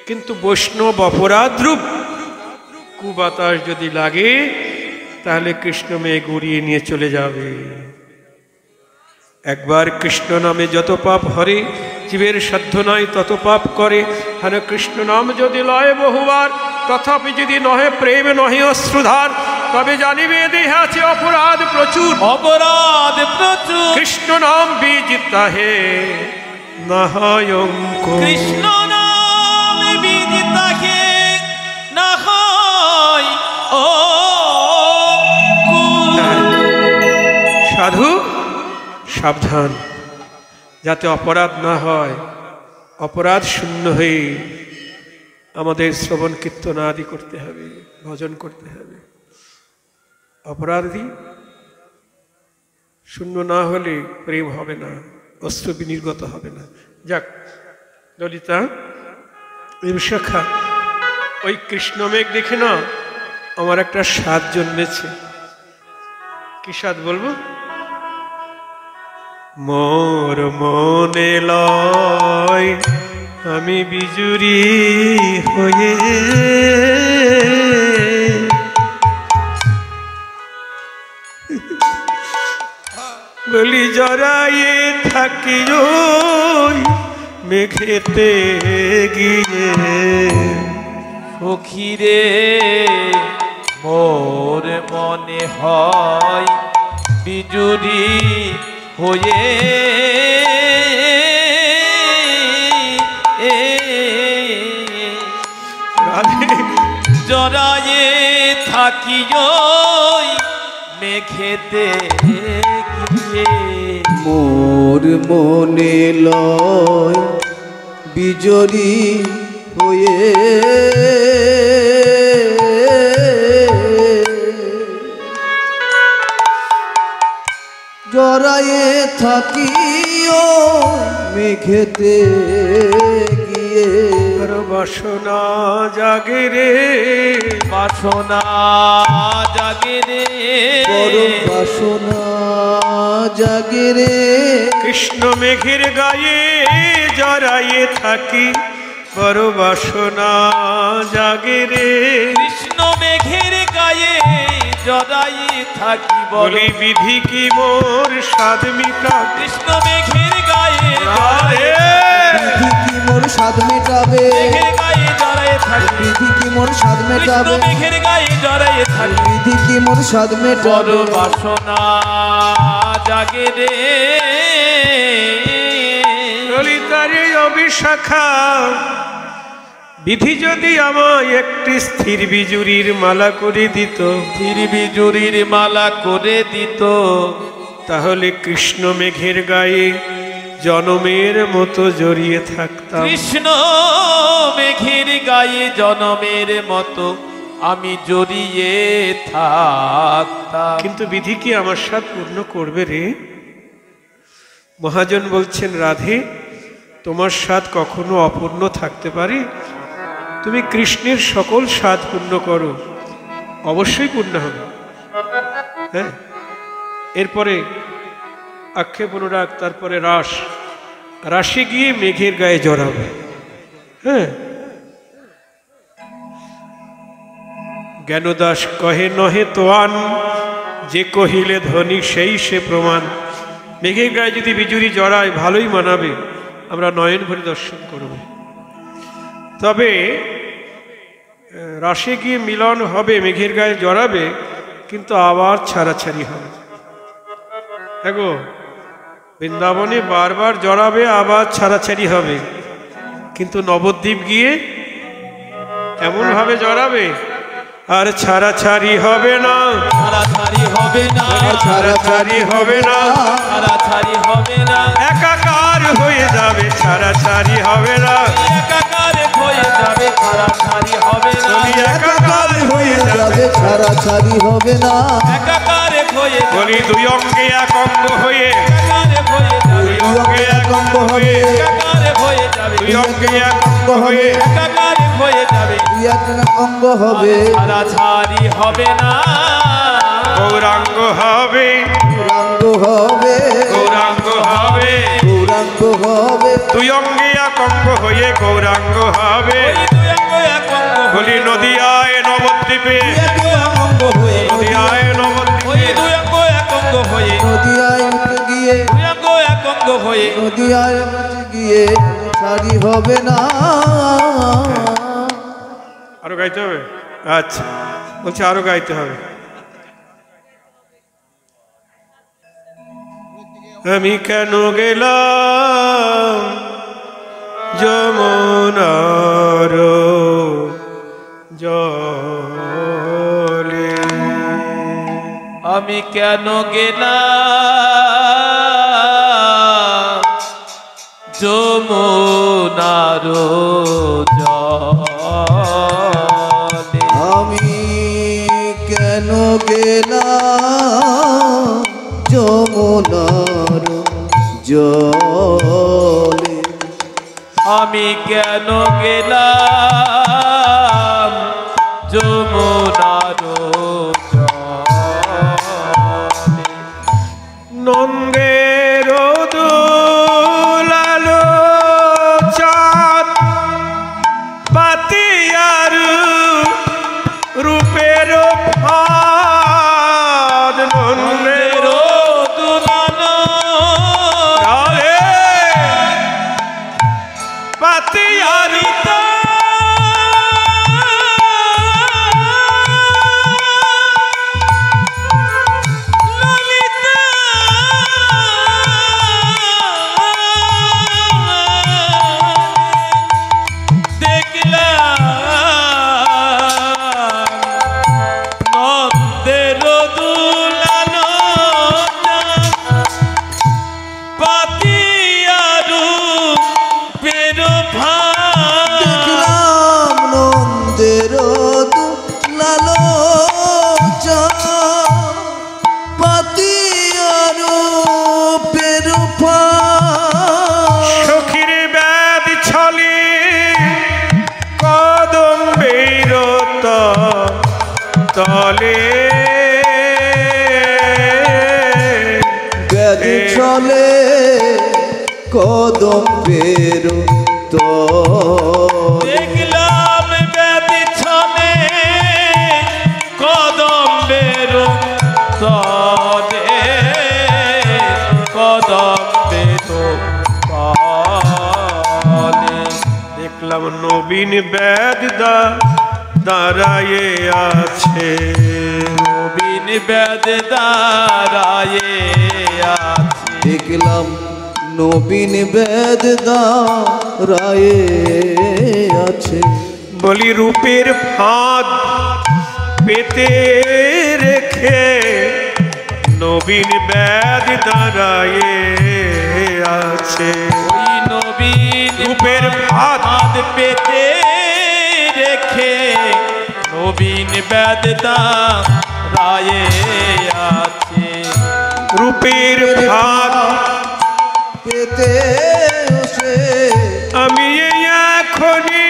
কিন্তু বৈষ্ণব অপরাধ রূপ কুবাতাস যদি লাগে তাহলে কৃষ্ণ মেঘ উড়িয়ে নিয়ে চলে যাবে। একবার কৃষ্ণ নামে যত পাপ হরে, জীবের সাধ্য নয় তত পাপ করে। হেন কৃষ্ণ নাম যদি লয় বহুবার, তথাপি যদি নহে প্রেম নহে অশ্রুধার, তবে জানিবে দেহে আছে অপরাধ প্রচুর। অপরাধ প্রচুর। কৃষ্ণ নাম বীজ তাহে না হয় অঙ্ক। কৃষ্ণ নাম বীজ তাহে না হয় সাধু সাবধান, যাতে অপরাধ না হয়। অপরাধ শূন্য হয়ে আমাদের শ্রবণ কীর্তন আদি করতে হবে, ভজন করতে হবে। অপরাধী শূন্য না হলে প্রেম হবে না, অস্ত্র বিনির্গত হবে না। যাক ললিতা, বিশাখা, ওই কৃষ্ণমেঘ দেখে না আমার একটা স্বাদ জন্মেছে। কি স্বাদ বলবো? মোর মনে লয় আমি বিজুরি হয়ে, বলি জড়াইয়ে থাকি ওই মেঘেতে গিয়ে। সখীরে মোর মনে হয় বিজুরি হয়ে থাকি ওই মেঘেতে গিয়ে মোর মনে লয় বিজরি হয়ে জড়ায়ে থাকিও মেঘেতে গিয়ে আর বাসনা জাগে রে বাসনা জাগে রে বড় বাসনা জাগে রে কৃষ্ণ মেঘের গায়ে জড়ায়ে থাকি বড় বাসনা জাগে রে কৃষ্ণ মেঘের গায়ে জড়াই থাকি বলে বলি বিধি কি মোর সাধ মিটা কৃষ্ণ মেঘের গায়ে আরে বিধি কি মোর স্বাদ মেটাবে মেঘের গায়ে জড়াই থাকি বিধি কি মোর স্বাদ কৃষ্ণ মেটাবে মেঘের গায়ে জড়াই থাকি বিধি কি মোর স্বাদ বড় মেটাবে বাসনা জাগে রে ললিতারে অবিশাখা বিধি যদি আমায় একটি স্থির বিজুরির মালা করে দিত স্থির বিজুরির মালা করে দিত তাহলে কৃষ্ণ মেঘের গায়ে জনমের মতো জড়িয়ে থাকতাম কৃষ্ণ মেঘের গায়ে জনমের মতো আমি জড়িয়ে থাকতাম কিন্তু বিধি কি আমার স্বাদ পূর্ণ করবে রে মহাজন বলছেন রাধে তোমার স্বাদ কখনো অপূর্ণ থাকতে পারে তুমি কৃষ্ণের সকল স্বাদ পূর্ণ করো অবশ্যই পূর্ণ হবে হ্যাঁ এরপরে আক্ষেপ অনুরাগ তারপরে রাস রাশে গিয়ে মেঘের গায়ে জড়াবে হ্যাঁ জ্ঞানদাস কহে নহে তোয়ান যে কহিলে ধনী সেই সে প্রমাণ মেঘের গায়ে যদি বিজুরি জড়ায় ভালোই মানাবে আমরা নয়ন ভরে দর্শন করব তবে রাশে গিয়ে মিলন হবে মেঘের গায়ে জড়াবে কিন্তু আবার ছাড়াছাড়ি হবে দেখো বৃন্দাবনে বারবার জড়াবে আবার ছাড়াছাড়ি হবে কিন্তু নবদ্বীপ গিয়ে এমনভাবে জড়াবে আর ছাড়াছাড়ি হবে না ছাড়াছাড়ি হবে না ছাড়াছাড়ি হবে না ছাড়াছাড়ি হবে না একাকার হয়ে যাবে ছাড়াছাড়ি হবে না একাকার হয়ে যাবে ছাড়াছাড়ি হবে না বলি একাকার হয়ে যাবে ছাড়াছাড়ি হবে না একাকার হয়ে যাবে বলি দুই অঙ্গে এক অঙ্গ হয়ে একাকার হয়ে যাবে দুই অঙ্গে এক অঙ্গ হয়ে একাকার হয়ে যাবে দুই অঙ্গে এক অঙ্গ হয়ে একাকার হয়ে যাবে দুই এক অঙ্গ হবে ছাড়াছাড়ি হবে না গৌরাঙ্গ হবে গৌরাঙ্গ হবে গৌরাঙ্গ হবে গৌরাঙ্গ হবে দুই অঙ্গে এক অঙ্গ হয়ে গৌরাঙ্গ হবে দুই অঙ্গ এক অঙ্গ বলি নদিয়ায় নবদ্বীপে এক অঙ্গ হয়ে নদিয়ায় ওই নবদ্বীপে দুই অঙ্গ এক অঙ্গ হয়ে নদিয়ায় উঠে গিয়ে দুই অঙ্গ এক অঙ্গ হয়ে নদিয়ায় উঠে গিয়ে ছাড়ি হবে না আরো গাইতে হবে আচ্ছা বলছে আরো গাইতে হবে আমি কেন গেলাম যমুনার জলে আমি কেন গেলাম যমুনার জলে আমি কেন গেলাম যমুনার জলে আমি কেন গেলাম যমুনার জলে নন্দের দুলালো চাঁদ পাতিয়ার রূপের ফাঁদ নন্দের পাতিয়ার চলে ব্যাধি চলে কদম্বের তলে দেখলাম ব্যাধি ছনে কদম্বের তলে কদম্বের তলে দেখলাম নবীন ব্যাধ দাঁড়ায়ে আছে নবীন ব্যাধ দাঁড়ায়ে আছে দেখলাম নবীন বেদ দাঁড়ায়ে আছে বলি রূপের ফাঁদ পেতে রেখে নবীন ব্যাধ দাঁড়ায়ে আছে ওই নবীন রূপের ফাঁদ হাত পেতে রেখে নবীন ব্যাধ দাঁড়ায়ে আছে রূপের ফাঁদ পেতে সে আমি এই এখনই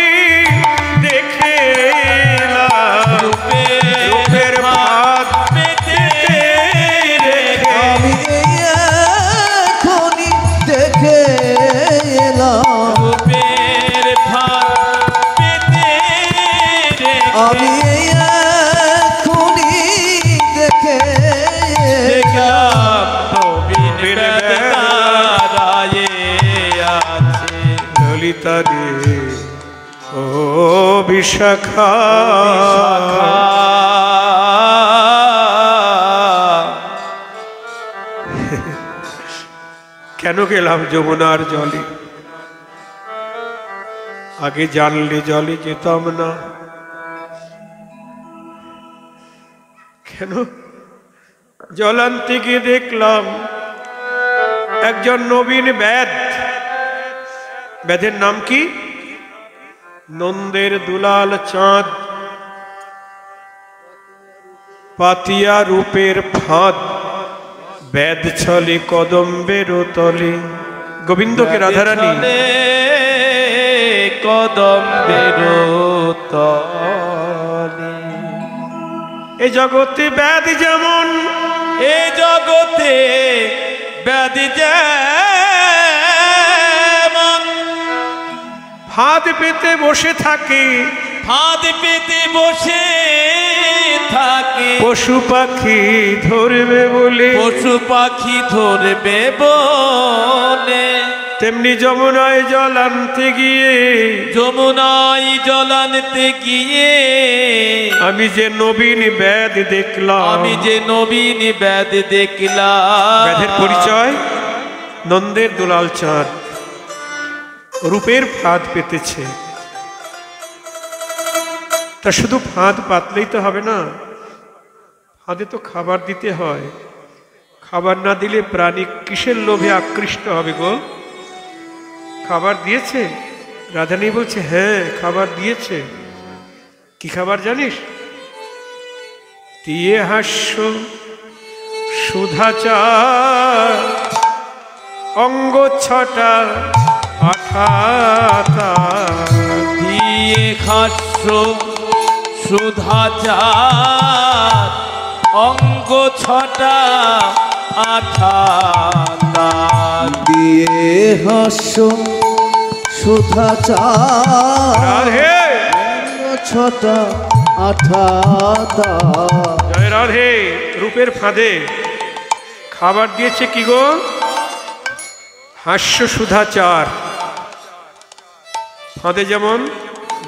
দেখে এলাম। রূপের ফাঁদ পেতে রেখে আমি এই এখনই দেখে এলাম রূপের ফাঁদ পেতে রেখে আমি এই এখনই দেখে দেখলাম নবীন ব্যাধ দাঁড়ায়ে আছে ললিতা রে ও বিশাখা কেন গেলাম যমুনার জলে আগে জানলে জলে যেতাম না কেন জলান্তে গিয়ে দেখলাম একজন নবীন ব্যাধের নাম কি নন্দের দুলাল চাঁদ পাতিয়া রূপের ফাঁদ ব্যাধ ছলে কদম্বের তলে গোবিন্দকে রাধারানী কদম্বের তলে এই জগতে ব্যাধ যেমন এ জগতে ব্যাধি যেমন ফাঁদ পেতে বসে থাকে ফাঁদ পেতে বসে থাকে পশু পাখি ধরবে বলে পশু পাখি ধরবে বলে তেমনি যমুনায় জল আনতে গিয়ে যমুনায় জল আনতে গিয়ে আমি যে নবীন ব্যাধ দেখলাম আমি যে নবীন ব্যাধ দেখলাম ব্যাধের পরিচয় নন্দের দুলাল চাঁদ রূপের ফাঁদ পেতেছে তা শুধু ফাঁদ পাতলেই তো হবে না ফাঁদে তো খাবার দিতে হয় খাবার না দিলে প্রাণী কিসের লোভে আকৃষ্ট হবে গো খাবার দিয়েছে রাধানী বলছে হ্যাঁ খাবার দিয়েছে কি খাবার জানিস দিয়ে হাস্য সুধাচার অঙ্গ ছটা আঠাতা দিয়ে খাস্য সুধাচার অঙ্গ ছটা আঠাতার দিয়ে হাস্য সুধাচার রাধে ছটা আঠাতা জয় রাধে রূপের ফাঁদে খাবার দিয়েছে কি গো হাস্য সুধাচার ফাঁদে যেমন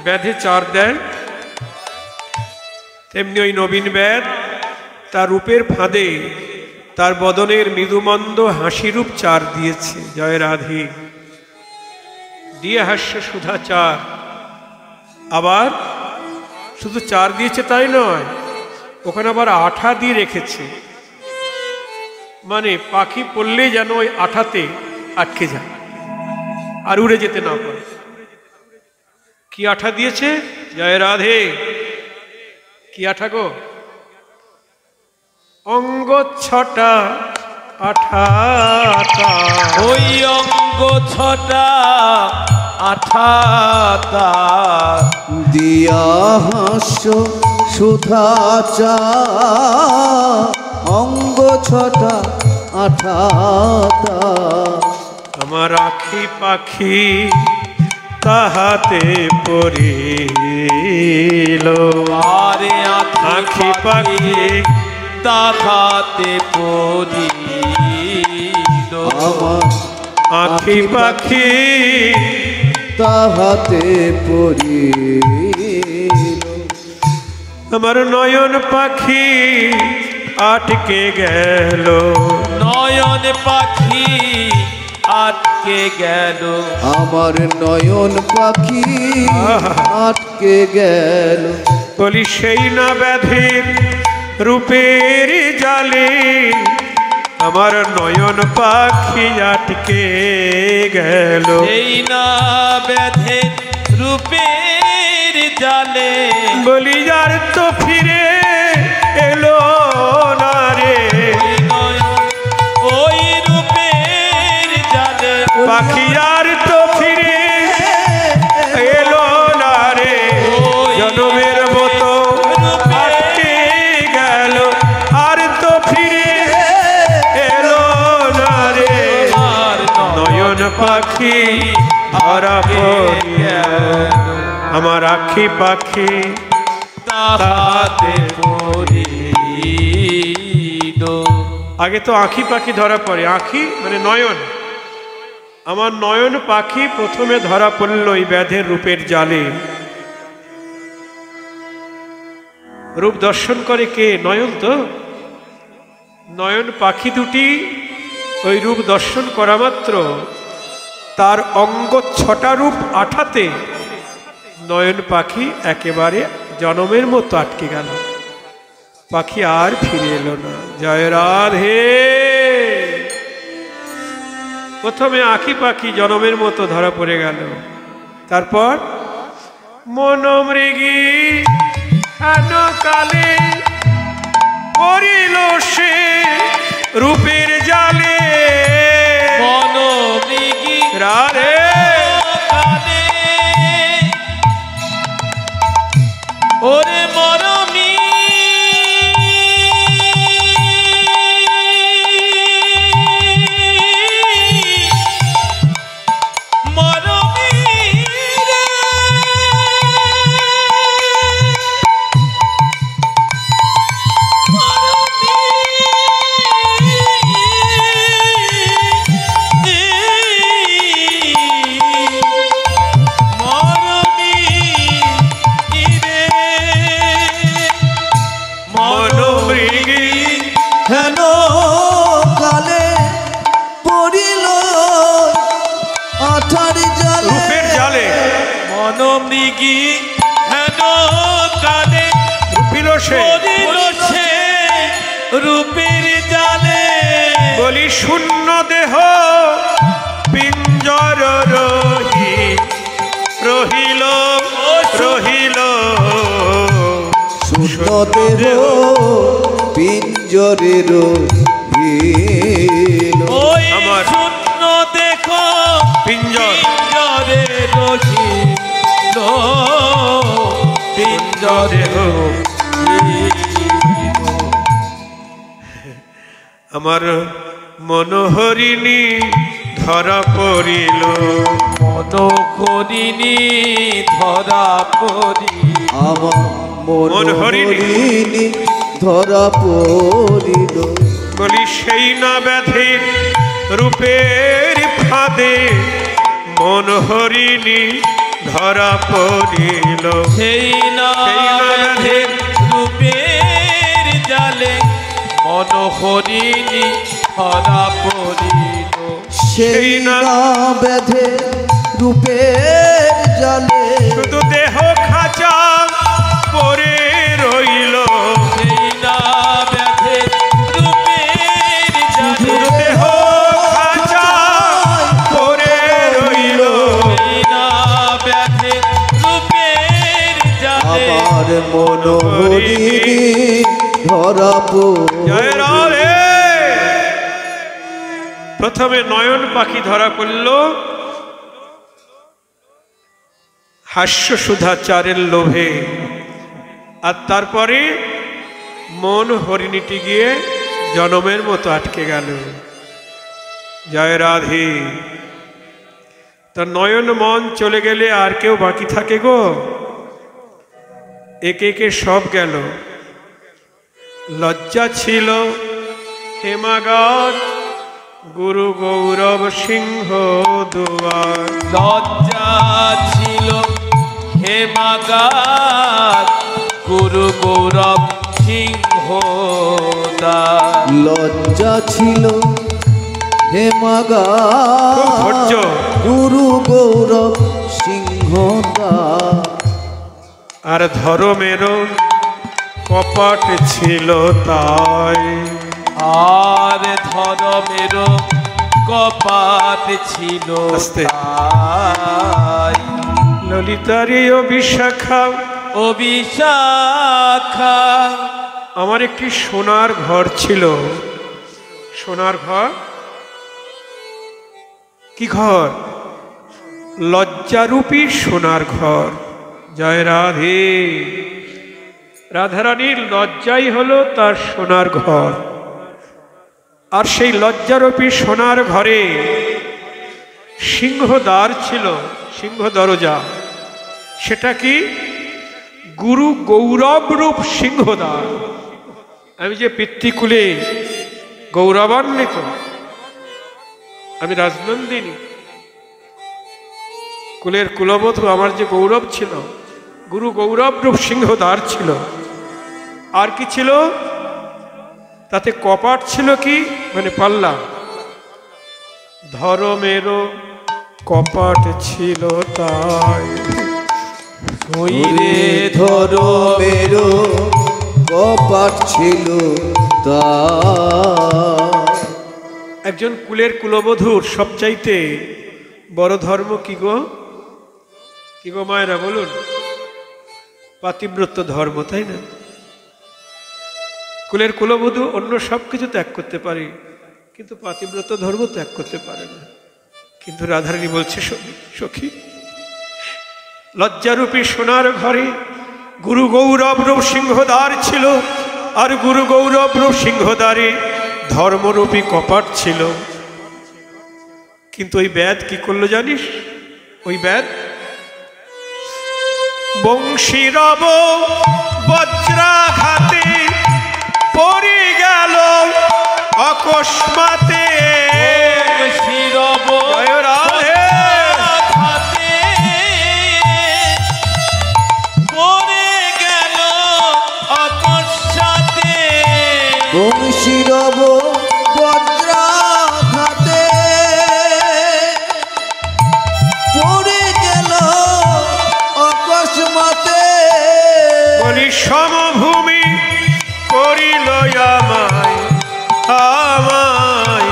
ব্যাধে চার দেয় তেমনি ওই নবীন ব্যাধ তার রূপের ফাঁদে তার বদনের মৃদুমন্দ হাসিরূপ চার দিয়েছে জয় রাধে দিয়ে হাস্য সুধাচার আবার শুধু চার দিয়েছে তাই নয় ওখানে আবার আঠা দিয়ে রেখেছে মানে পাখি পড়লেই যেন ওই আঠাতে আটকে যায় আর উড়ে যেতে না পারে কি আঠা দিয়েছে জয় রাধে কি আঠা গো অঙ্গ ছটা আঠাতা ওই অঙ্গ ছটা আঠাতা দিয়া হাস্য সুধা চা অঙ্গ ছটা আঠাতা আমার আখি পাখি তাহাতে পড়িল আরে আখি পাখি তাহাতে পড়িল আমার আখি পাখি তাহাতে পড়িল আমার নয়ন পাখি আটকে গেল নয়ন পাখি আটকে গেল আমার নয়ন পাখি আটকে গেল বলি সেই না ব্যাধির রূপের জালে আমার নয়ন পাখি আটকে গেল এই না ব্যাধে রূপের জালে বলি আর তো ফিরে এলো না রে ওই নয়ন ওই রূপের জালে পাখি আর তো ফিরে এলো না রে জনমের মতো আটকে গেল আর তো ফিরে এলো না রে নয়ন পাখি ধরা পড়িল আমার আখি পাখি তাহাতে পড়িল আগে তো আখি পাখি ধরা পড়ে আখি মানে নয়ন আমার নয়ন পাখি প্রথমে ধরা পড়ল এই ব্যাধের রূপের জালে রূপ দর্শন করে কে নয়ন তো নয়ন পাখি দুটি ওই রূপ দর্শন করা মাত্র তার অঙ্গ ছটা রূপ আঠাতে নয়ন পাখি একেবারে জনমের মতো আটকে গেল পাখি আর ফিরে এলো না জয় রাধে প্রথমে আখি পাখি জনমের মতো ধরা পড়ে গেল তারপর মনমৃগী হেন কালে পড়িল সে রূপের জালে মনোমৃগী রাধে কালে ওরে মরমি মরমি রে মনমৃগী হেন কালে পড়িল আঠার জালে রূপের জালে মনোমৃগী হেন কালে রূপিল সে পড়িল সে রূপের জালে বলি শূন্য দেহ পিঞ্জর রহিল রহিল শূন্য দেহ পিঞ্জরের ভিল ওই আমার শূন্য দেখো পিঞ্জর পিঞ্জরে রহিল পিঞ্জরে আমার মনোহরিণী ধরা পড়িল মনোহরিণী ধরা পড়ি আমার মন মনোহরিণী ধরা পড়িল বলি সেই না ব্যাধির রূপের ফাঁদে মনোহরিণী ধরা পড়িল সেই না সেই না ব্যাধের রূপের জালে মনোহরিণী ধরা পড়িল সেই না বেঁধে রূপের জালে শুধু দেহ খাঁচা পরে রইল সেই না ব্যাধের রূপের জালে শুধু দেহ খাঁচা পরে রইল সেই না ব্যাধের রূপের জালে আমার মনোহরিণী ধরা জয় পড়িল রাধে প্রথমে নয়ন পাখি ধরা পড়ল হাস্য সুধাচারের লোভে আর তারপরে মন হরিণীটি গিয়ে জনমের মতো আটকে গেল। জয় রাধে। তার নয়ন মন চলে গেলে আর কেউ বাকি থাকে গো? একে একে সব গেল। লজ্জা ছিল হেমাগার গুরু গৌরব সিংহ দুয়ার। লজ্জা ছিল হেমাগার গুরু গৌরব সিংহ দ্বার। লজ্জা ছিল হেমাগার খুব ধৈর্য। গুরু গৌরব সিংহ দ্বার। আর ধর্মের কপাট ছিল তাই। আর ধর্মের কপাট ছিল আস্তে। তাই। ললিতারি অভিশাখা অভিশাখা আমার একটি সোনার ঘর ছিল। সোনার ঘর? কি ঘর? লজ্জারূপী সোনার ঘর। জয় রাধে। রাধারানীর লজ্জাই হলো তার সোনার ঘর। আর সেই লজ্জারূপী সোনার ঘরে সিংহদ্বার ছিল, সিংহ দরজা। সেটা কি? গুরু গৌরব রূপ সিংহদ্বার। আমি যে পিতৃকুলে গৌরবান্বিত, আমি রাজনন্দিনী কুলের কুলবধূ, আমার যে গৌরব ছিল, গুরু গৌরব রূপ সিংহদ্বার ছিল। আর কি ছিল? তাতে কপাট ছিল কি? মানে পাল্লা। ধর্মেরও কপাট ছিল তাই। ওরে ধর্মের কপাট ছিল তার। একজন কুলের কুলবধূর সবচাইতে বড় ধর্ম কি গো? কি গো মায়েরা বলুন? পাতিব্রত ধর্ম, তাই না? কুলের কুলবধূ অন্য সব কিছু ত্যাগ করতে পারে, কিন্তু পাতিব্রত ধর্ম ত্যাগ করতে পারে না। কিন্তু রাধারানী বলছে, সখী, লজ্জারূপী সোনার ঘরে গুরু গৌরব রূপ সিংহদ্বার ছিল। আর গুরু গৌরব রূপ সিংহদ্বারে ধর্মরূপী কপাট ছিল। কিন্তু ওই ব্যাদ কি করলো জানিস? ওই ব্যাদ বংশীরব বজ্রাঘাতে পড়ে গেল অকস্মাতে। শিরব জয় রাধে। আঘাতে পড়ে গেল অকস্মাতে। বংশীরব বজ্রাঘাতে পড়ে গেল অকস্মাতে। বলি সমভূমি করিল আমায়, আমায়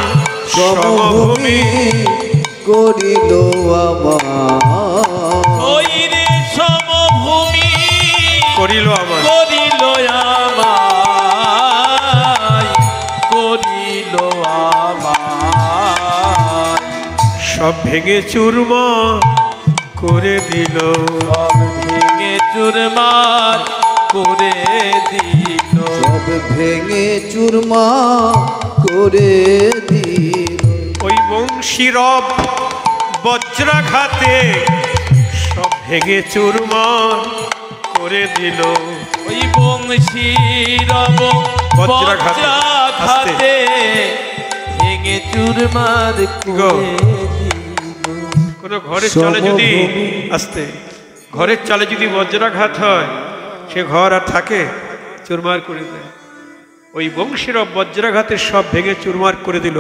সমভূমি করিল আমার। ওই রে সমভূমি করিল আমায়। করিল আমায়, করিল আমায়। সব ভেঙে চুরমার করে দিল। সব ভেঙে চুরমার করে দিল। সব ভেঙে চুরমা করে দিল। ওই বংশীরব বজ্রাঘাতে সব ভেঙে চুরমার করে দিল। ওই বংশীরব বজ্রাঘাতে। বজ্রাঘাতে ভেঙে চুরমার গো। করে দিল। কোনো ঘরের চালে যদি আসতে ঘরের চালে যদি বজ্রাঘাত হয়, সে ঘর আর থাকে? চুরমার করে দেয়। ওই বংশীরব বজ্রাঘাতে সব ভেঙে চুরমার করে দিল।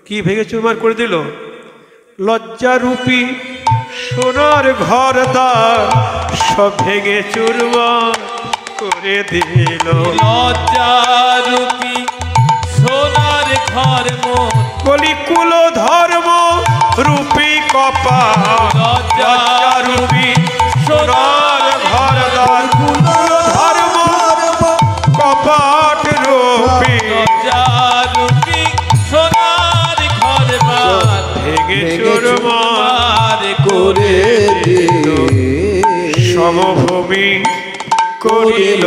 কি ভেঙে চুরমার করে দিল? লজ্জারূপী সোনার ঘর দ্বার সব ভেঙে চুরমার করে দিল। লজ্জারূপী সোনার ঘর মোর। বলি কুল ধর্ম রূপী কপাট। লজ্জারূপী সোনার ঘর দ্বার ধর্ম কপাট রূপী। লজ্জারূপী সোনার ঘর বার ভেঙে চুরমার করে দিল। সমভূমি করিল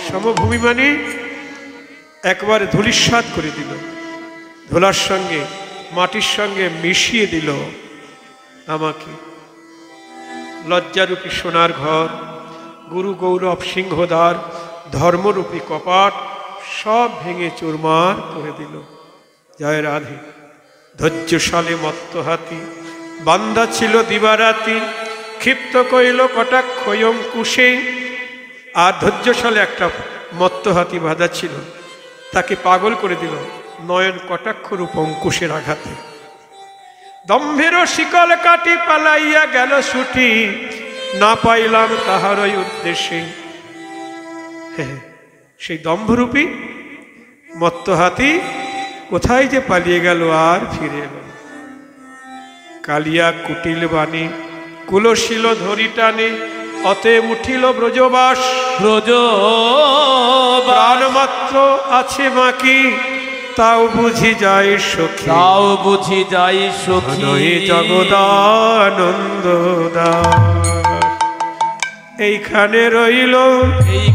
সমভূমি মানে একবার ধূলিসাৎ করে দিল, ধুলার সঙ্গে মাটির সঙ্গে মিশিয়ে দিল আমাকে। লজ্জারূপী সোনার ঘর, গুরু গৌরব সিংহদ্বার, ধর্মরূপী কপাট সব ভেঙে চুরমার করে দিল। জয় রাধে। ধৈর্যশালী মত্ত হাতি বান্দা ছিল দিবারাতি, ক্ষিপ্ত কইল কটাক্ষ অঙ্কুশে। আর ধৈর্যশালী একটা মত্ত হাতি বাঁধা ছিল, তাকে পাগল করে দিল নয়ন কটাক্ষ রূপ অঙ্কুশের আঘাতে। দম্ভেরও শিকল কাটি পালাইয়া গেল ছুটি, না পাইলাম তাহারই উদ্দেশ্যে। সেই দম্ভরূপী মত্ত হাতি কোথায় যে পালিয়ে গেল আর ফিরে এল। কালিয়া কুটিল বাণী কুলশীল ধরি টানে, অতএব উঠিল ব্রজবাস। ব্রজ প্রাণ মাত্র আছে বাকি, তাও বুঝি যায় সখী, তাও বুঝি যাই সখী। জগদানন্দ দাস এইখানে রইল। এই